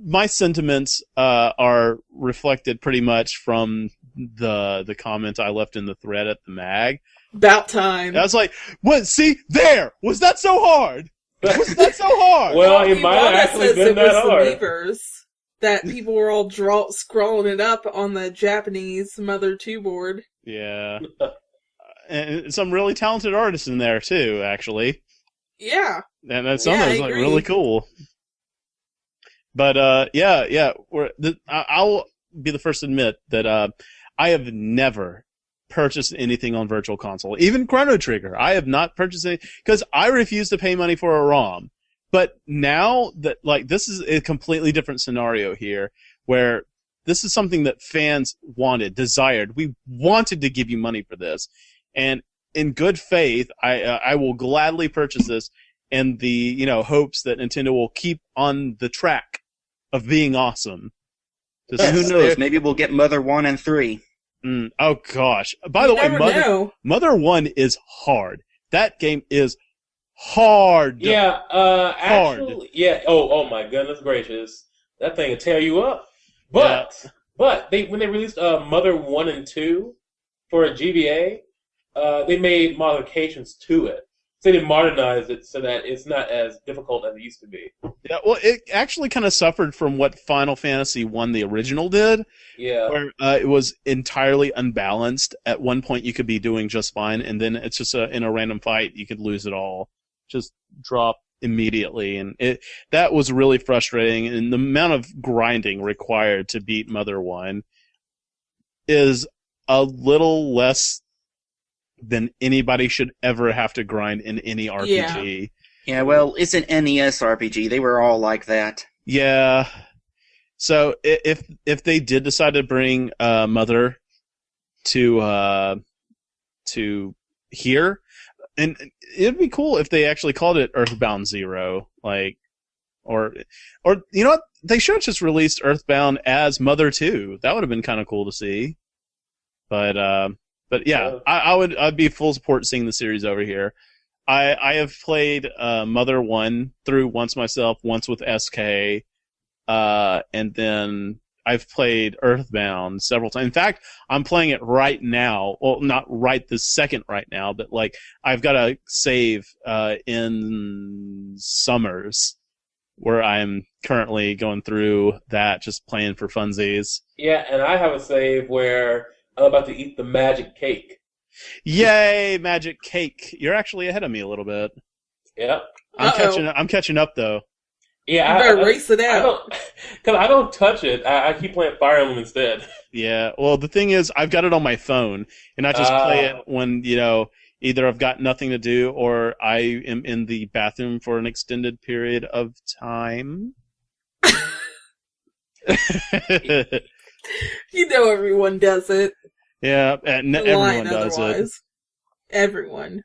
my sentiments are reflected pretty much from the comment I left in the thread at the mag. About time. I was like, what? See? There! Was that so hard? Was that so hard? Well, it might have actually been that hard. The Weavers that people were all scrolling it up on the Japanese Mother 2 board. Yeah. And some really talented artists in there, too, actually. Yeah. And some of those like really cool. But, I'll be the first to admit that I have never purchased anything on Virtual Console. Even Chrono Trigger. I have not purchased anything because I refuse to pay money for a ROM. But now that, this is a completely different scenario here where this is something that fans wanted, desired. We wanted to give you money for this. And in good faith, I will gladly purchase this in the, hopes that Nintendo will keep on the track of being awesome. Who knows? Maybe we'll get Mother 1 and 3. Oh gosh! By the way, Mother 1 is hard. That game is hard. Yeah. Actually, yeah. Oh my goodness gracious! That thing will tear you up. But when they released Mother 1 and 2 for a GBA, they made modifications to it. So they modernized it so that it's not as difficult as it used to be. Yeah, well, it actually kind of suffered from what Final Fantasy 1, the original, did. Yeah. Where it was entirely unbalanced. At one point, you could be doing just fine, and then it's just in a random fight, you could lose it all. Just drop immediately, and that was really frustrating. And the amount of grinding required to beat Mother 1 is a little less than anybody should ever have to grind in any RPG. Yeah, well, it's an NES RPG. They were all like that. Yeah. So if they did decide to bring Mother to here, and it'd be cool if they actually called it Earthbound 0, like, or you know what? They should have just released Earthbound as Mother 2. That would have been kind of cool to see. But yeah, I'd be full support seeing the series over here. I have played Mother 1 through once myself, once with SK, and then I've played Earthbound several times. In fact, I'm playing it right now. Well, not right this second right now, but like I've got a save in Summers where I'm currently going through that, just playing for funsies. Yeah, and I have a save where I'm about to eat the magic cake. Yay, magic cake! You're actually ahead of me a little bit. Yeah. I'm catching up though. Yeah, you better race it out. Because I don't touch it. I keep playing Fire Emblem instead. Yeah, well, the thing is, I've got it on my phone, and I just play it when, either I've got nothing to do or I am in the bathroom for an extended period of time. Everyone does it. Yeah, and everyone does it. Everyone.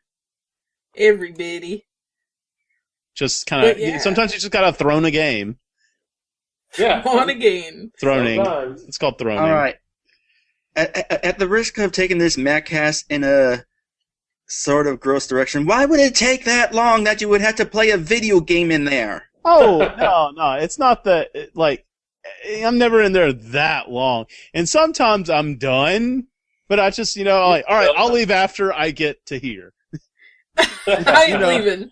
Everybody. Just kind of, sometimes you just gotta throne a game. Yeah. On a game. Throning. Sometimes. It's called throning. Alright. At the risk of taking this MagCast in a sort of gross direction, why would it take that long that you would have to play a video game in there? Oh, no, it's not that, I'm never in there that long. And sometimes I'm done, but I just, alright, I'll leave after I get to here. I ain't leaving.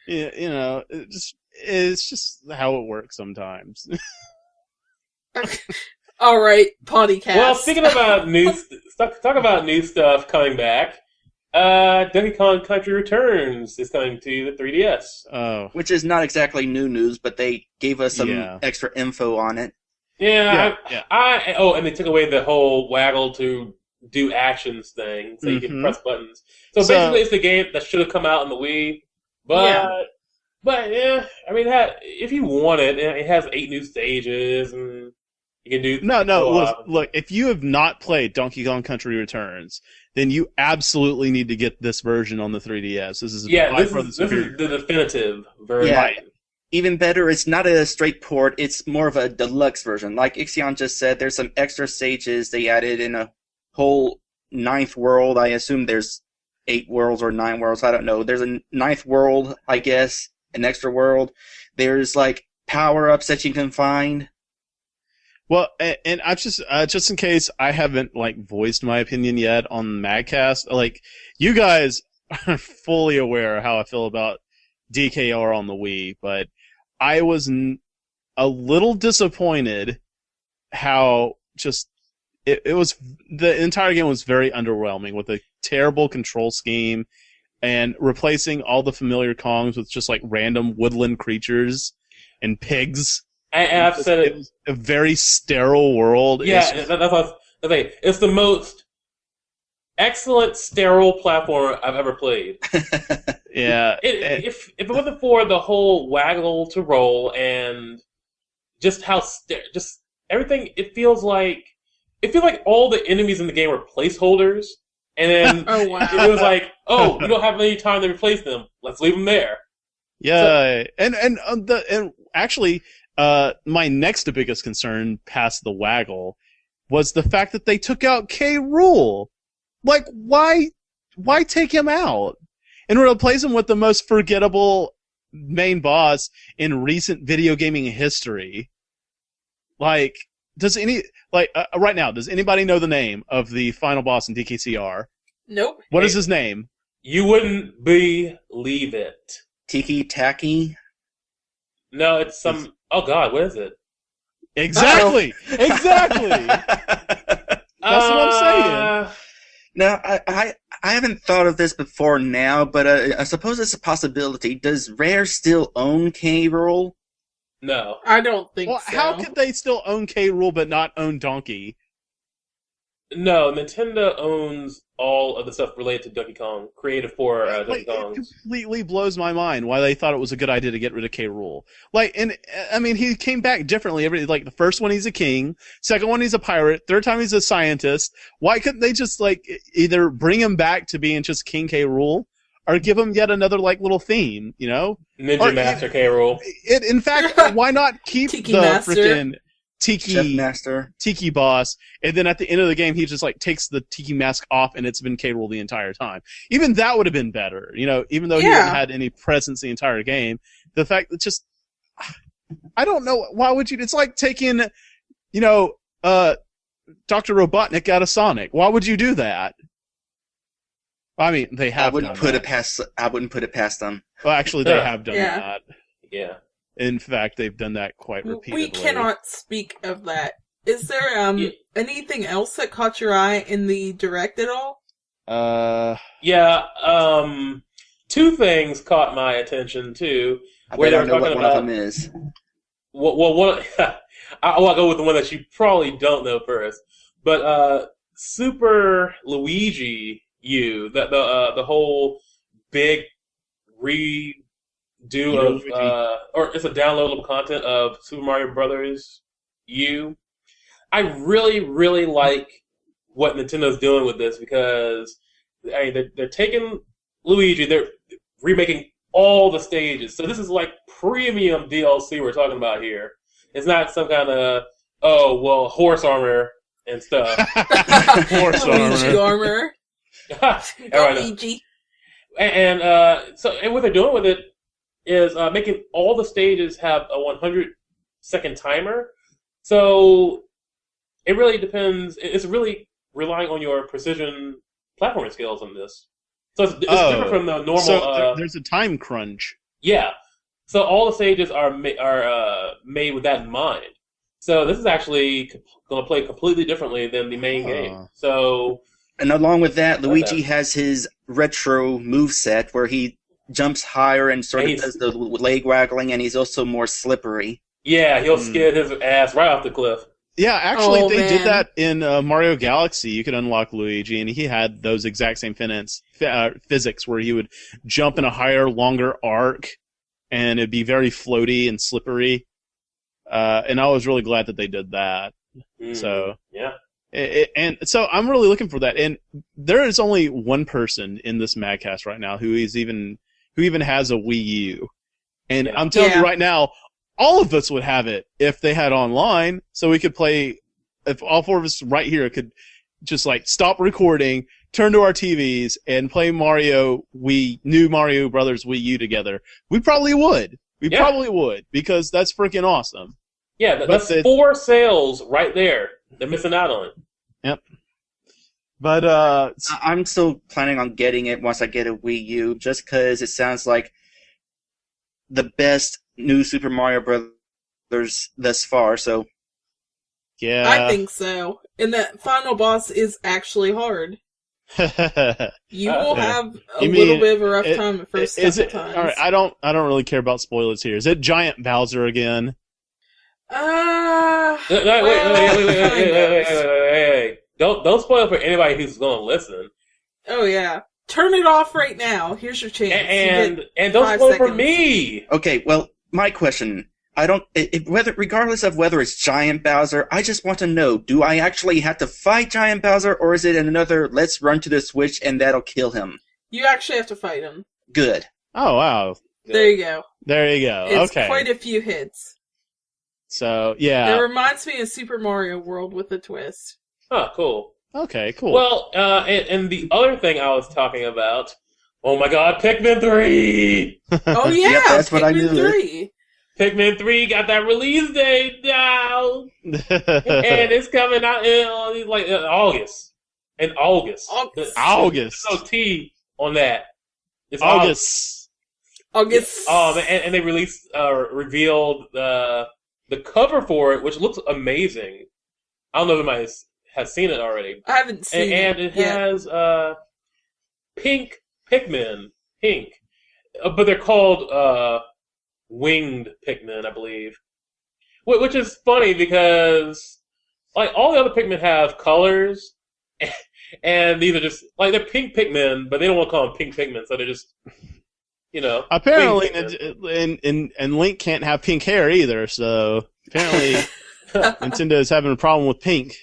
Yeah, it's just how it works sometimes. All right, podcast. Well, speaking about talk about new stuff coming back. Donkey Kong Country Returns is coming to the 3DS. Oh, which is not exactly new news, but they gave us some extra info on it. Yeah. And they took away the whole waggle to do actions thing, so you can press buttons. So basically, it's the game that should have come out on the Wii. But yeah, I mean, if you want it, it has 8 new stages, and you can do... No, look, if you have not played Donkey Kong Country Returns, then you absolutely need to get this version on the 3DS. This is the definitive version. Yeah, even better, it's not a straight port, it's more of a deluxe version. Like Ixion just said, there's some extra stages they added in a whole 9th world. I assume there's 8 worlds or 9 worlds, I don't know. There's a 9th world, I guess, an extra world. There's, power-ups that you can find. Well, and I just in case I haven't, voiced my opinion yet on MagCast, you guys are fully aware of how I feel about DKR on the Wii, but I was a little disappointed how just... It was, the entire game was very underwhelming with a terrible control scheme and replacing all the familiar Kongs with just random woodland creatures and pigs. And I've said it was a very sterile world. Yeah, that's what I was saying. It's the most excellent sterile platformer I've ever played. Yeah. If it wasn't for the whole waggle to roll and just how just everything, it feels like all the enemies in the game were placeholders, and then oh, wow. it was we don't have any time to replace them. Let's leave them there. Yeah, and actually, my next biggest concern past the waggle was the fact that they took out K. Rool. Why take him out and replace him with the most forgettable main boss in recent video gaming history? Does right now, does anybody know the name of the final boss in DKCR? Nope. What is his name? You wouldn't believe it. Tiki Taki? No, it's some... Oh, God, what is it? Exactly! Exactly! That's what I'm saying. Now, I haven't thought of this before now, but I suppose it's a possibility. Does Rare still own K. Rool? No. I don't think Well, so. how could they still own K. Rool but not own Donkey? No, Nintendo owns all of the stuff related to Donkey Kong, created for Donkey Like, Kong. it completely blows my mind why they thought it was a good idea to get rid of K. Rool. Like, and I mean, he came back differently. Like the first one, he's a king. Second one, he's a pirate. Third time, he's a scientist. Why couldn't they just like either bring him back to being just King K. Rool, or give him yet another like little theme? You know, Ninja Master K. Rool. in fact, why not keep Tiki the Master. freaking Chef Master. Tiki boss, and then at the end of the game, he just like takes the Tiki mask off, and it's been K. Rool the entire time. Even that would have been better, you know. Even though he hadn't had any presence the entire game, the fact that just I don't know why would you? It's like taking, you know, Dr. Robotnik out of Sonic. Why would you do that? I mean, they have. I wouldn't put it past them. Well, actually, they have done Yeah. that. Yeah. In fact, they've done that quite repeatedly. We cannot speak of that. Is there anything else that caught your eye in the direct at all? Yeah, two things caught my attention, too. I where bet I they're know what talking one of about- them is. Well, one, I want to go with the one that you probably don't know first. But Super Luigi U, the whole big redo of, or it's a downloadable content of Super Mario Brothers U. I really, really like what Nintendo's doing with this because I mean, they're taking Luigi, they're remaking all the stages. So this is like premium DLC we're talking about here. It's not some kind of, horse armor and stuff. Horse Luigi armor. armor. Luigi. And what they're doing with it is making all the stages have a 100-second timer. So it really depends. It's really relying on your precision platforming skills on this. So it's different from the normal. So there's a time crunch. Yeah. So all the stages are made with that in mind. So this is actually going to play completely differently than the main game. So. And along with that, Luigi has his retro moveset where he jumps higher and sort of does the leg waggling, and he's also more slippery. Yeah, he'll skid his ass right off the cliff. Yeah, actually, they did that in Mario Galaxy. You could unlock Luigi, and he had those exact same physics where he would jump in a higher, longer arc, and it'd be very floaty and slippery. And I was really glad that they did that. So yeah. And so I'm really looking for that. And there is only one person in this MagCast right now who even has a Wii U. And I'm telling you right now, all of us would have it if they had online, so we could play. If all four of us right here could just like stop recording, turn to our TVs, and play new Mario Brothers Wii U together, we probably would. Probably would, because that's freaking awesome. Yeah, that's 4 sales right there. They're missing out on it. Yep. But I'm still planning on getting it once I get a Wii U, just because it sounds like the best new Super Mario Brothers thus far. So yeah, I think so. And that final boss is actually hard. You will have a little bit of a rough time at first couple times. All right, I don't really care about spoilers here. Is it Giant Bowser again? Wait. Don't spoil for anybody who's going to listen. Oh yeah, turn it off right now. Here's your chance. And don't spoil for me. Okay, well, my question. Regardless of whether it's Giant Bowser, I just want to know, do I actually have to fight Giant Bowser, or is it another, let's run to the Switch and that'll kill him? You actually have to fight him. Good. Oh, wow. There you go. It's okay. Quite a few hits. So, yeah. It reminds me of Super Mario World with a twist. Oh, cool. Okay, cool. Well, and the other thing I was talking about, oh my god, Pikmin 3! Oh yeah, yep, that's what I knew. 3. Pikmin 3 got that release date now! And it's coming out in August. In August. August. There's no T on that. It's August. August. Oh, and they revealed the cover for it, which looks amazing. I don't know if anybody's has seen it already. I haven't seen And it it yet. has pink Pikmin. Pink. But they're called winged Pikmin, I believe. Which is funny because like all the other Pikmin have colors, and these are just like they're pink Pikmin, but they don't want to call them pink Pikmin, so they're just Apparently, winged Pikmin. and Link can't have pink hair either. So apparently, Nintendo is having a problem with pink.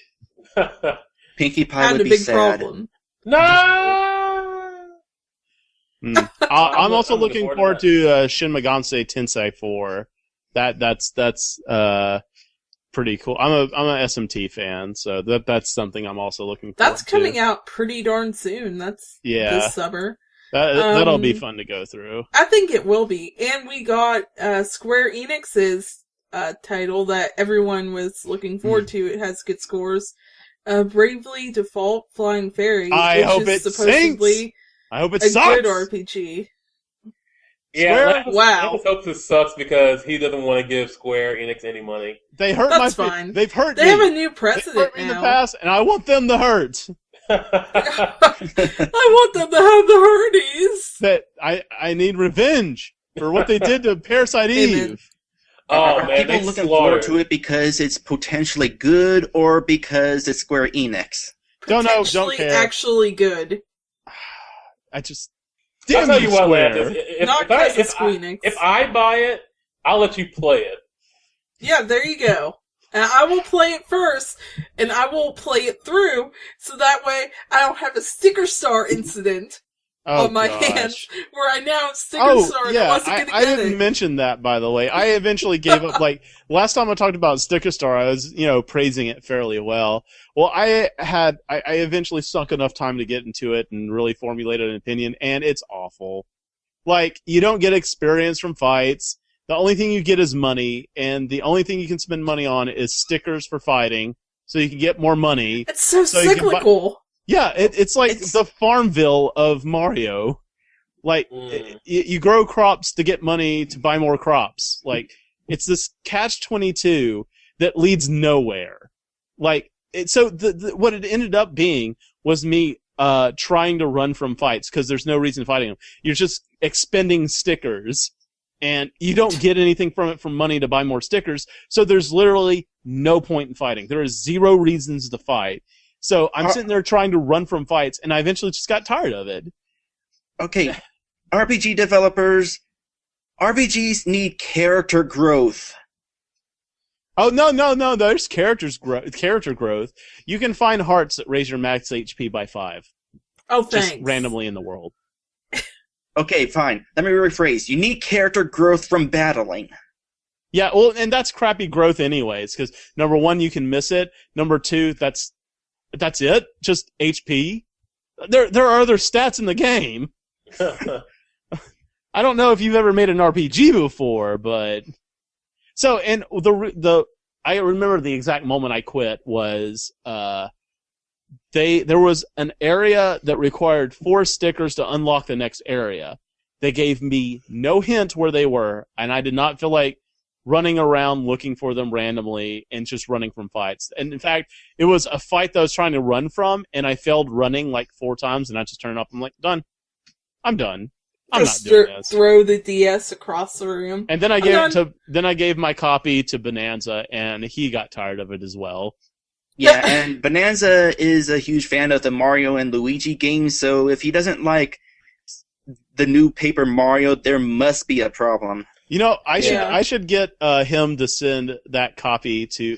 Pinkie Pie Had would a be big sad. problem. No. I'm also looking looking forward forward to Shin Megami Tensei 4. That's pretty cool. I'm a SMT fan, so that's something I'm also looking forward to. That's coming out pretty darn soon. That's this summer. That'll be fun to go through. I think it will be. And we got Square Enix's title that everyone was looking forward to. It has good scores. Bravely Default Flying Fairy, I hope is it supposedly sinks. I hope it a sucks. good RPG. Yeah, Wow. Lance hopes it sucks because he doesn't want to give Square Enix any money. They hurt That's my. fine. They've hurt They me. have a new They've president hurt me in the now. past, and I want them to hurt. I want them to have the Hardies. That I need revenge for what they did to Parasite Amen. Eve. Oh Are man, people they looking forward slaughtered. to it because it's potentially good or because it's Square Enix? Don't know. Don't Potentially care. actually good. I just. I'll Damn tell you what, Square. Lance. Not because of Squeenix. If I buy it, I'll let you play it. Yeah, there you go. And I will play it first, and I will play it through, so that way I don't have a sticker star incident Oh, on my gosh. hands, where I now have sticker Oh, star and I yeah, wasn't going to I get didn't it. mention that, by the way. I eventually gave up, like, last time I talked about Sticker Star, I was, praising it fairly well. Well, I eventually sunk enough time to get into it and really formulated an opinion, and it's awful. Like, you don't get experience from fights, the only thing you get is money, and the only thing you can spend money on is stickers for fighting, so you can get more money. It's so So you can buy- cyclical. Yeah, it's like It's- the Farmville of Mario. Like, you grow crops to get money to buy more crops. Like, it's this catch-22 that leads nowhere. Like, so what it ended up being was me trying to run from fights because there's no reason fighting them. You're just expending stickers, and you don't get anything from it from money to buy more stickers, so there's literally no point in fighting. There is zero reasons to fight. So I'm sitting there trying to run from fights, and I eventually just got tired of it. Okay, RPG developers, RPGs need character growth. Oh, no, there's character growth. You can find hearts that raise your max HP by 5. Oh, thanks. Just randomly in the world. Okay, fine. Let me rephrase. You need character growth from battling. Yeah, well, and that's crappy growth anyways, because number 1, you can miss it. Number 2, that's it. Just HP. There are other stats in the game. I don't know if you've ever made an RPG before, but so and I remember the exact moment I quit was there was an area that required 4 stickers to unlock the next area. They gave me no hint where they were, and I did not feel like running around looking for them randomly and just running from fights. And in fact, it was a fight that I was trying to run from, and I failed running like 4 times, and I just turned it off. I'm like, done. I'm done. I'm Just not doing this. throw the DS across the room. And then I'm I gave my copy to Bonanza, and he got tired of it as well. Yeah, and Bonanza is a huge fan of the Mario and Luigi games, so if he doesn't like the new Paper Mario, there must be a problem. I should get him to send that copy to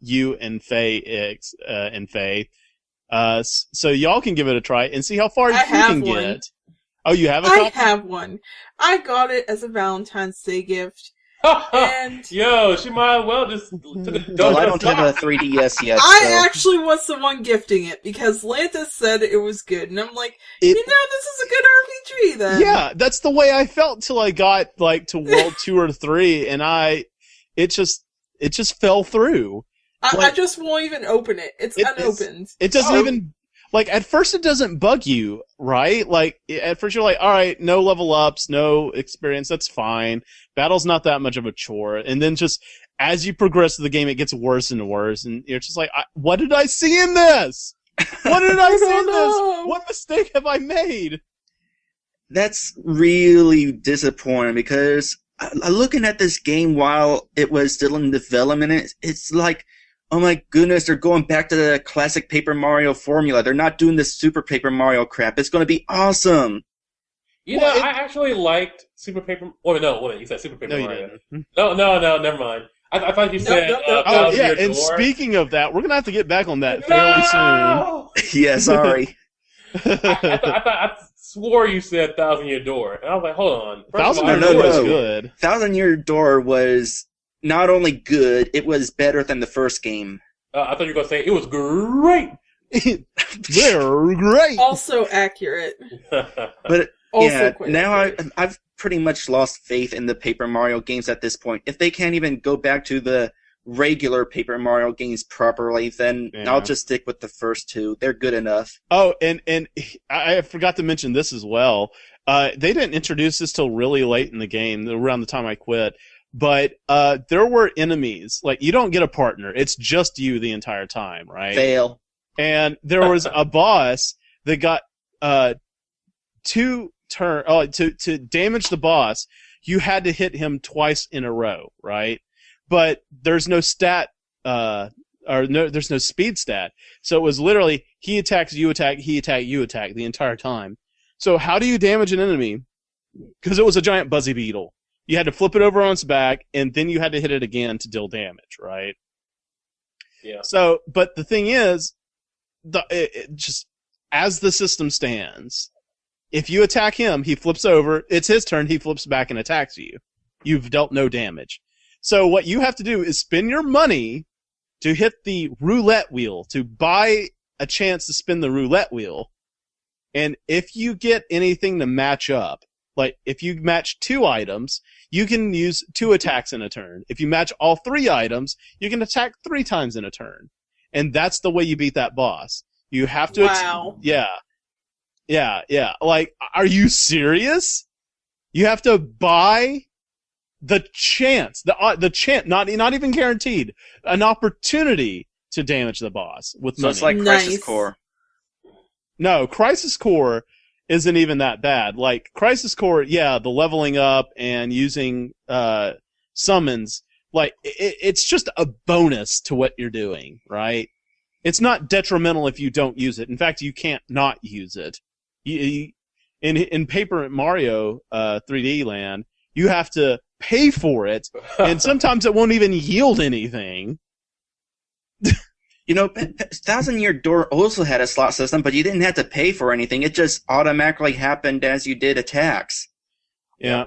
you and Faye so y'all can give it a try and see how far you can one. get. Oh, you have a copy? I have one. I got it as a Valentine's Day gift. And Yo, she might as well just took a Well, I dump. don't have a 3DS yet, I so... actually was the one gifting it because Lantis said it was good, and I'm like, It- this is a good RPG then. Yeah, that's the way I felt till I got to World 2 or 3, and it just fell through. I just won't even open it. It's unopened. It doesn't even, at first it doesn't bug you, right? Like, at first you're like, alright, no level ups, no experience, that's fine. Battle's not that much of a chore. And then just, as you progress through the game, it gets worse and worse, and you're just like, what did I see in this? What did I see in this? What mistake have I made? That's really disappointing because looking at this game while it was still in development, it's like, oh my goodness, they're going back to the classic Paper Mario formula. They're not doing this Super Paper Mario crap. It's going to be awesome. I actually liked Super Paper... Wait, you said Super Paper Mario. No, never mind. I thought you said... Oh, yeah, and speaking of that, we're going to have to get back on that fairly soon. Yeah, sorry. I swore you said Thousand Year Door. And I was like, hold on. Thousand Year Door was good. Thousand Year Door was not only good, it was better than the first game. I thought you were going to say it was great. They're great. Also accurate. But also now I've pretty much lost faith in the Paper Mario games at this point. If they can't even go back to the regular Paper Mario games properly, then I'll just stick with the first two. They're good enough. Oh, and I forgot to mention this as well. They didn't introduce this till really late in the game, around the time I quit. But there were enemies. Like, you don't get a partner. It's just you the entire time, right? Fail. And there was a boss that got to damage the boss, you had to hit him twice in a row, right? But there's no stat, there's no speed stat. So it was literally, he attacks, you attack, he attack, you attack the entire time. So how do you damage an enemy? Because it was a giant buzzy beetle. You had to flip it over on its back, and then you had to hit it again to deal damage, right? Yeah. So, but the thing is, just as the system stands, if you attack him, he flips over, it's his turn, he flips back and attacks you. You've dealt no damage. So what you have to do is spend your money to hit the roulette wheel, to buy a chance to spin the roulette wheel. And if you get anything to match up, like if you match 2 items, you can use 2 attacks in a turn. If you match all 3 items, you can attack 3 times in a turn. And that's the way you beat that boss. You have to... Wow. Yeah. Like, are you serious? You have to buy the chance, the chance, not even guaranteed, an opportunity to damage the boss with money. So it's like Crisis Core. No, Crisis Core isn't even that bad. Like, Crisis Core, the leveling up and using summons, like, it's just a bonus to what you're doing, right? It's not detrimental if you don't use it. In fact, you can't not use it. In Paper Mario 3D Land, you have to pay for it, and sometimes it won't even yield anything. You know, Thousand Year Door also had a slot system, but you didn't have to pay for anything. It just automatically happened as you did attacks. Yeah.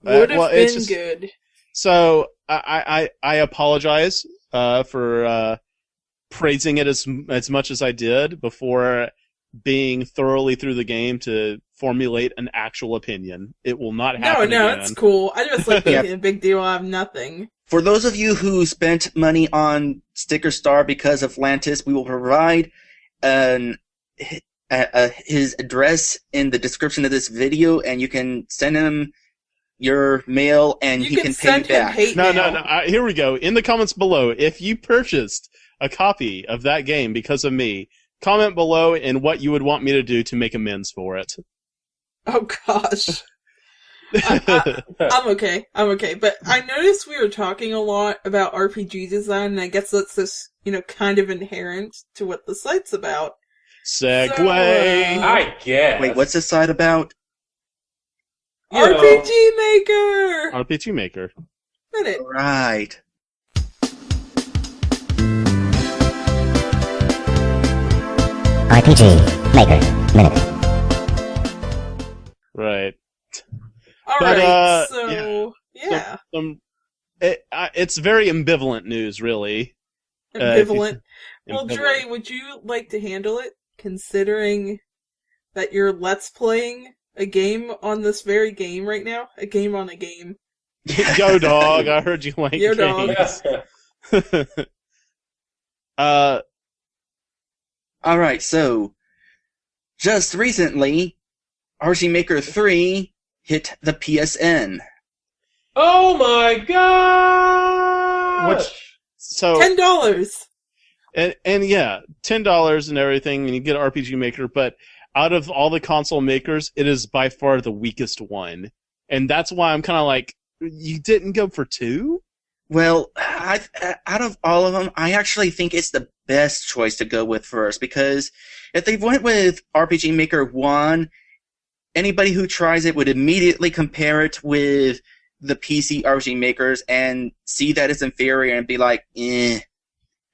Would have been good. So I apologize for praising it as much as I did before being thoroughly through the game to formulate an actual opinion. It will not happen again. It's cool. I just like making a big deal out of nothing. For those of you who spent money on Sticker Star because of Lantis, we will provide his address in the description of this video, and you can send him your mail, and he can pay you back. No. Here we go. In the comments below, if you purchased a copy of that game because of me, comment below and what you would want me to do to make amends for it. Oh, gosh. I'm okay. But I noticed we were talking a lot about RPG design, and I guess that's just, kind of inherent to what the site's about. Segue! So, I guess. Wait, what's this site about? RPG Maker! RPG Maker. Minute. Right. RPG Maker Minute. Right. Alright, so, yeah. It's very ambivalent news, really. Ambivalent. Well, Dray, would you like to handle it, considering that you're Let's Playing a game on this very game right now? A game on a game. Yo, dog, I heard you like Yo, games. Alright, so, just recently, RPG Maker 3 hit the PSN. Oh my god! much? So $10. and yeah, $10 and everything, and you get RPG Maker. But out of all the console makers, it is by far the weakest one, and that's why I'm kind of like, you didn't go for 2? Well, out of all of them, I actually think it's the best choice to go with first, because if they went with RPG Maker 1, anybody who tries it would immediately compare it with the PC RPG makers and see that it's inferior and be like, eh.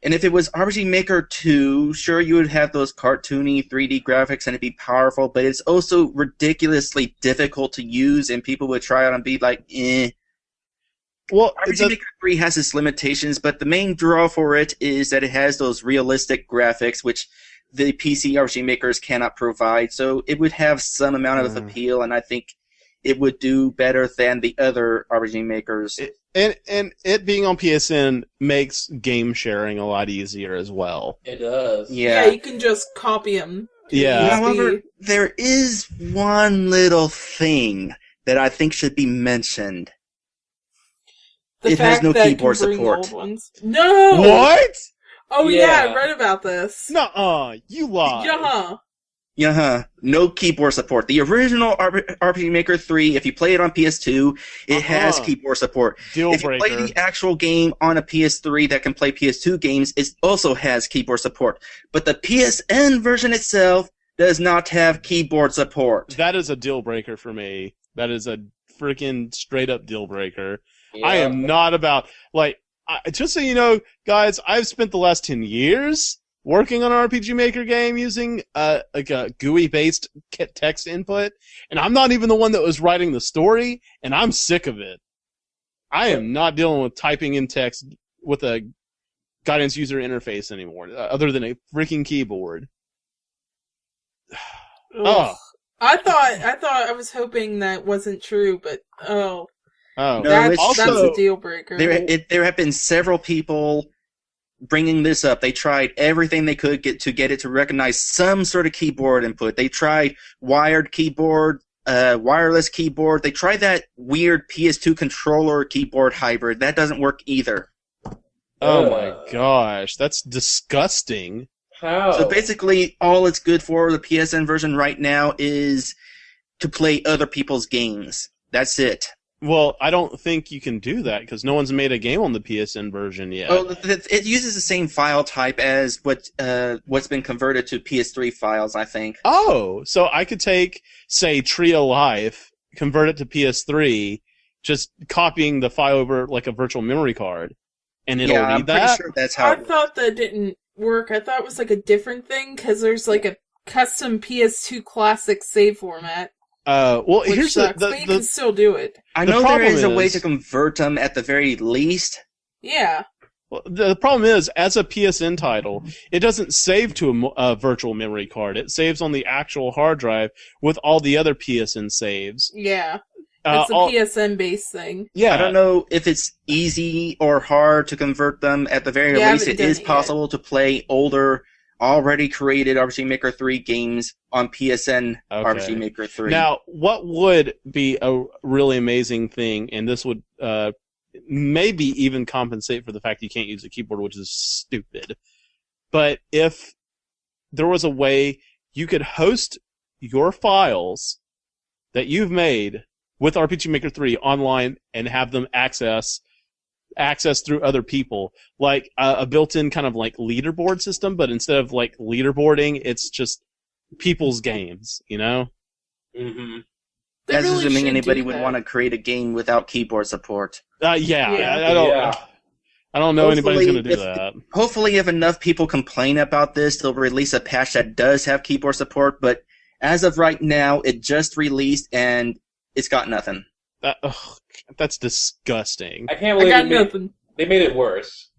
And if it was RPG Maker 2, sure, you would have those cartoony 3D graphics and it'd be powerful, but it's also ridiculously difficult to use, and people would try it and be like, eh. Well, RPG Maker 3 has its limitations, but the main draw for it is that it has those realistic graphics, which the PC RPG makers cannot provide, so it would have some amount of appeal, and I think it would do better than the other RPG makers. And it being on PSN makes game sharing a lot easier as well. It does. Yeah, you can just copy them. Yeah. However, there is one little thing that I think should be mentioned. It has no keyboard support. No! What? Oh yeah, I read about this. Nuh-uh, you lied. Yeah. No keyboard support. The original RPG Maker 3, if you play it on PS2, it has keyboard support. Deal if you breaker. play the actual game on a PS3 that can play PS2 games, it also has keyboard support. But the PSN version itself does not have keyboard support. That is a deal breaker for me. That is a freaking straight up deal breaker. Yeah. I am not about, like, just so you know, guys, I've spent the last 10 years working on an RPG Maker game using like a GUI-based text input, and I'm not even the one that was writing the story, and I'm sick of it. I am not dealing with typing in text with a guidance user interface anymore, other than a freaking keyboard. Oh. I was hoping that wasn't true, but Oh, that's a deal breaker. There have been several people bringing this up. They tried everything they could to get it to recognize some sort of keyboard input. They tried wired keyboard, wireless keyboard. They tried that weird PS2 controller keyboard hybrid. That doesn't work either. Oh my gosh, that's disgusting. How? So basically, all it's good for, the PSN version right now, is to play other people's games. That's it. Well, I don't think you can do that because no one's made a game on the PSN version yet. Well, it uses the same file type as what's been converted to PS3 files, I think. Oh, so I could take, say, Tree of Life, convert it to PS3, just copying the file over like a virtual memory card, and it'll read that? I'm pretty sure that's how I thought that didn't work. I thought it was like a different thing because there's like a custom PS2 classic save format. Well, Which here's sucks, but you can still do it. I the know there problem is a way is- to convert them at the very least. Yeah. Well, the problem is, as a PSN title, it doesn't save to a virtual memory card. It saves on the actual hard drive with all the other PSN saves. Yeah. It's a PSN-based thing. Yeah. I don't know if it's easy or hard to convert them. At the very Yeah, I least, haven't it done is it possible to play older, already created RPG Maker 3 games on PSN RPG Maker 3. Now, what would be a really amazing thing, and this would maybe even compensate for the fact you can't use a keyboard, which is stupid, but if there was a way you could host your files that you've made with RPG Maker 3 online and have them access through other people, like a built-in kind of like leaderboard system, but instead of like leaderboarding, it's just people's games, you know? Mm-hmm. That's really assuming should anybody do would that. want to create a game without keyboard support. I don't know anybody's Hopefully, going to do if- that. Hopefully, if enough people complain about this, they'll release a patch that does have keyboard support, but as of right now, it just released and it's got nothing. That's disgusting. I can't I believe got nothing. they made it worse.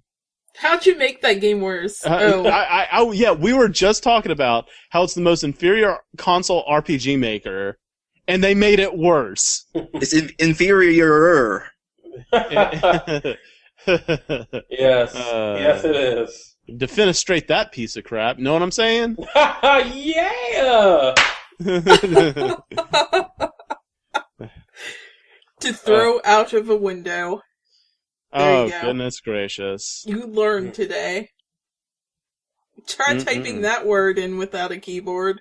How'd you make that game worse? Yeah, we were just talking about how it's the most inferior console RPG maker, and they made it worse. It's inferior. Yes. Yes, it is. Defenestrate that piece of crap. Know what I'm saying? Yeah! To throw out of a window. Oh, you go. goodness gracious. You learned today. Try typing that word in without a keyboard.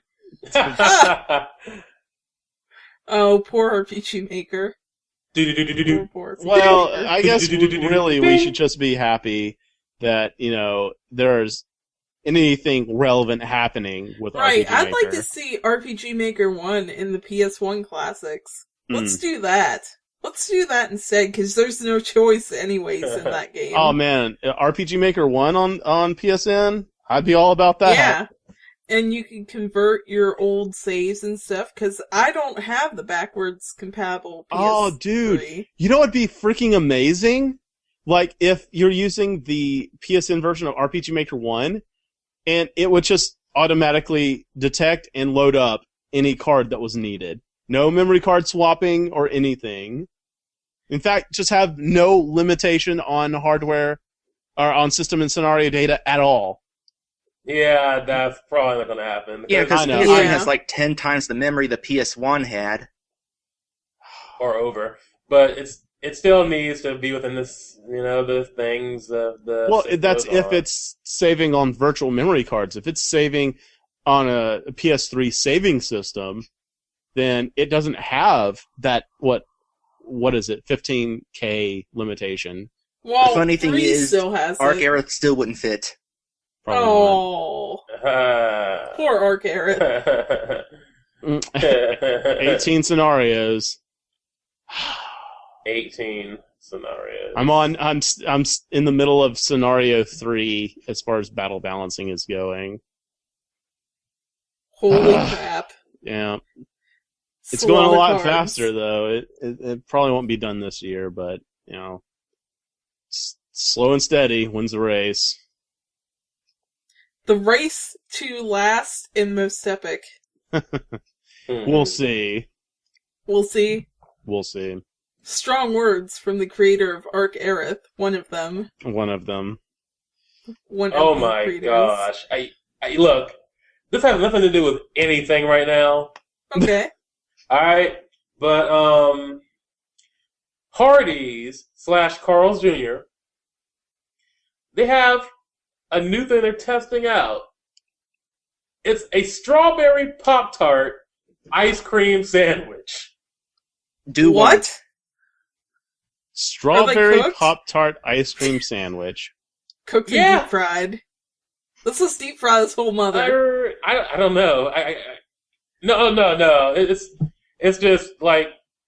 Oh, poor RPG Maker. Poor RPG Well, Maker. I guess really we should just be happy that, there's anything relevant happening with Right, RPG I'd Maker. like to see RPG Maker 1 in the PS1 classics. Let's do that. Let's do that instead, because there's no choice anyways in that game. Oh man, RPG Maker 1 on PSN? I'd be all about that. Yeah. And you can convert your old saves and stuff, because I don't have the backwards compatible PS3. Oh, dude. You know what'd be freaking amazing? Like, if you're using the PSN version of RPG Maker 1, and it would just automatically detect and load up any card that was needed. No memory card swapping or anything. In fact, just have no limitation on hardware or on system and scenario data at all. Yeah, that's probably not going to happen. Yeah, because I the know. PS1 Yeah. has like 10 times the memory the PS1 had. Or over. But it still needs to be within this, the things of the... Well, system that's goes if on. it's saving on virtual memory cards. If it's saving on a PS3 saving system, then it doesn't have that, what is it, 15K limitation. Well, The funny thing 3 is, still has Arc it. Era still wouldn't fit. Probably Oh, poor Arc Aerith. not. 18 scenarios. 18 scenarios. I'm in the middle of scenario 3 as far as battle balancing is going. Holy crap. Yeah. It's It's going a lot cards. faster though. It probably won't be done this year, but slow and steady wins the race. The race to last and most epic. We'll see. We'll see. We'll see. Strong words from the creator of Arc Aerith, one of them. One of them. One of Oh the my creators. gosh. I look, this has nothing to do with anything right now. Okay. Alright? But, Hardee's / Carl's Jr., they have a new thing they're testing out. It's a strawberry Pop-Tart ice cream sandwich. Do one. What? Strawberry cooked? Pop-Tart ice cream sandwich. Cooked and Yeah. deep fried. Let's just deep fry this whole mother. I don't know. No. It's just like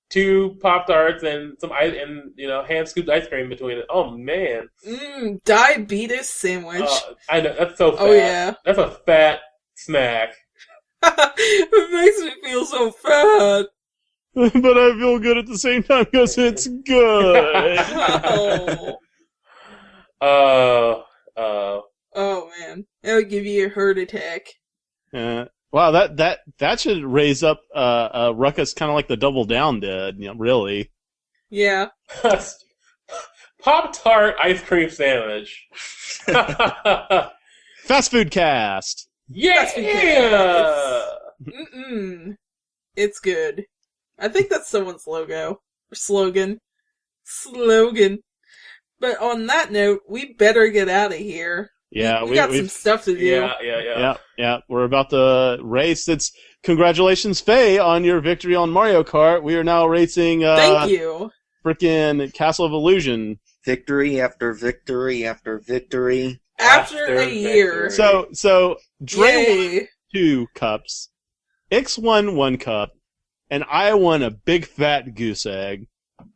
2 Pop-Tarts and some ice and hand scooped ice cream between it. Oh man. Diabetes sandwich. I know that's so fat. Oh yeah. That's a fat snack. It makes me feel so fat. But I feel good at the same time because it's good. Oh. Oh man. That would give you a heart attack. Wow, that should raise up a ruckus kind of like the Double Down did, really. Yeah. Pop-Tart ice cream sandwich. Fast Food Cast. Yeah. It's good. I think that's someone's logo. Or slogan. But on that note, we better get out of here. Yeah, we got some stuff to do. Yeah. We're about to race. Congratulations, Faye, on your victory on Mario Kart. We are now racing. Thank you. Frickin' Castle of Illusion. Victory after victory after victory. After a year. So Dray won Yay. 2 cups, X won 1 cup, and I won a big fat goose egg.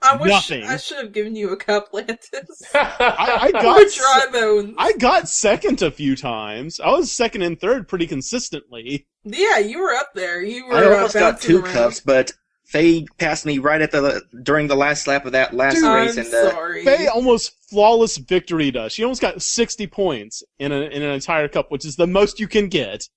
I wish Nothing. I should have given you a cup, Lantis. I Or got dry bones. I got second a few times. I was second and third pretty consistently. Yeah, you were up there. You were I almost got bouncing 2 around. cups, but Faye passed me right at during the last lap of that last Dude, race, I'm and sorry. Faye almost flawless victoried us. She almost got 60 points in an entire cup, which is the most you can get.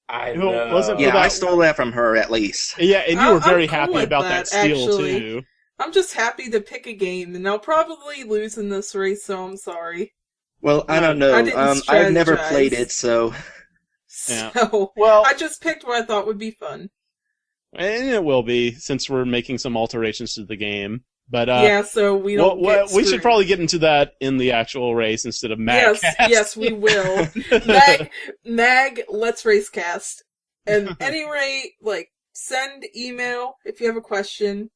I Well, know. wasn't for yeah, that- I stole that from her at least. Yeah, and you I'm were very cool happy with about that, that steal actually. too. I'm just happy to pick a game, and I'll probably lose in this race, so I'm sorry. Well, I don't know. I didn't I've never strategize. played it, so Yeah. So, Well, I just picked what I thought would be fun. and it will be since we're making some alterations to the game. But so we don't get we should screwed. probably get into that in the actual race instead of MagCast. Yes, we will. Mag, let's race cast. At any rate, send email if you have a question,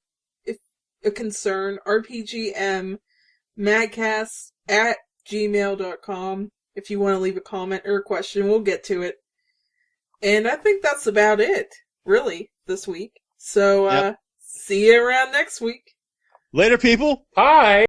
if a concern, RPGMMagCast@gmail.com if you want to leave a comment or a question. We'll get to it. And I think that's about it, really, this week. So, see you around next week. Later, people. Hi.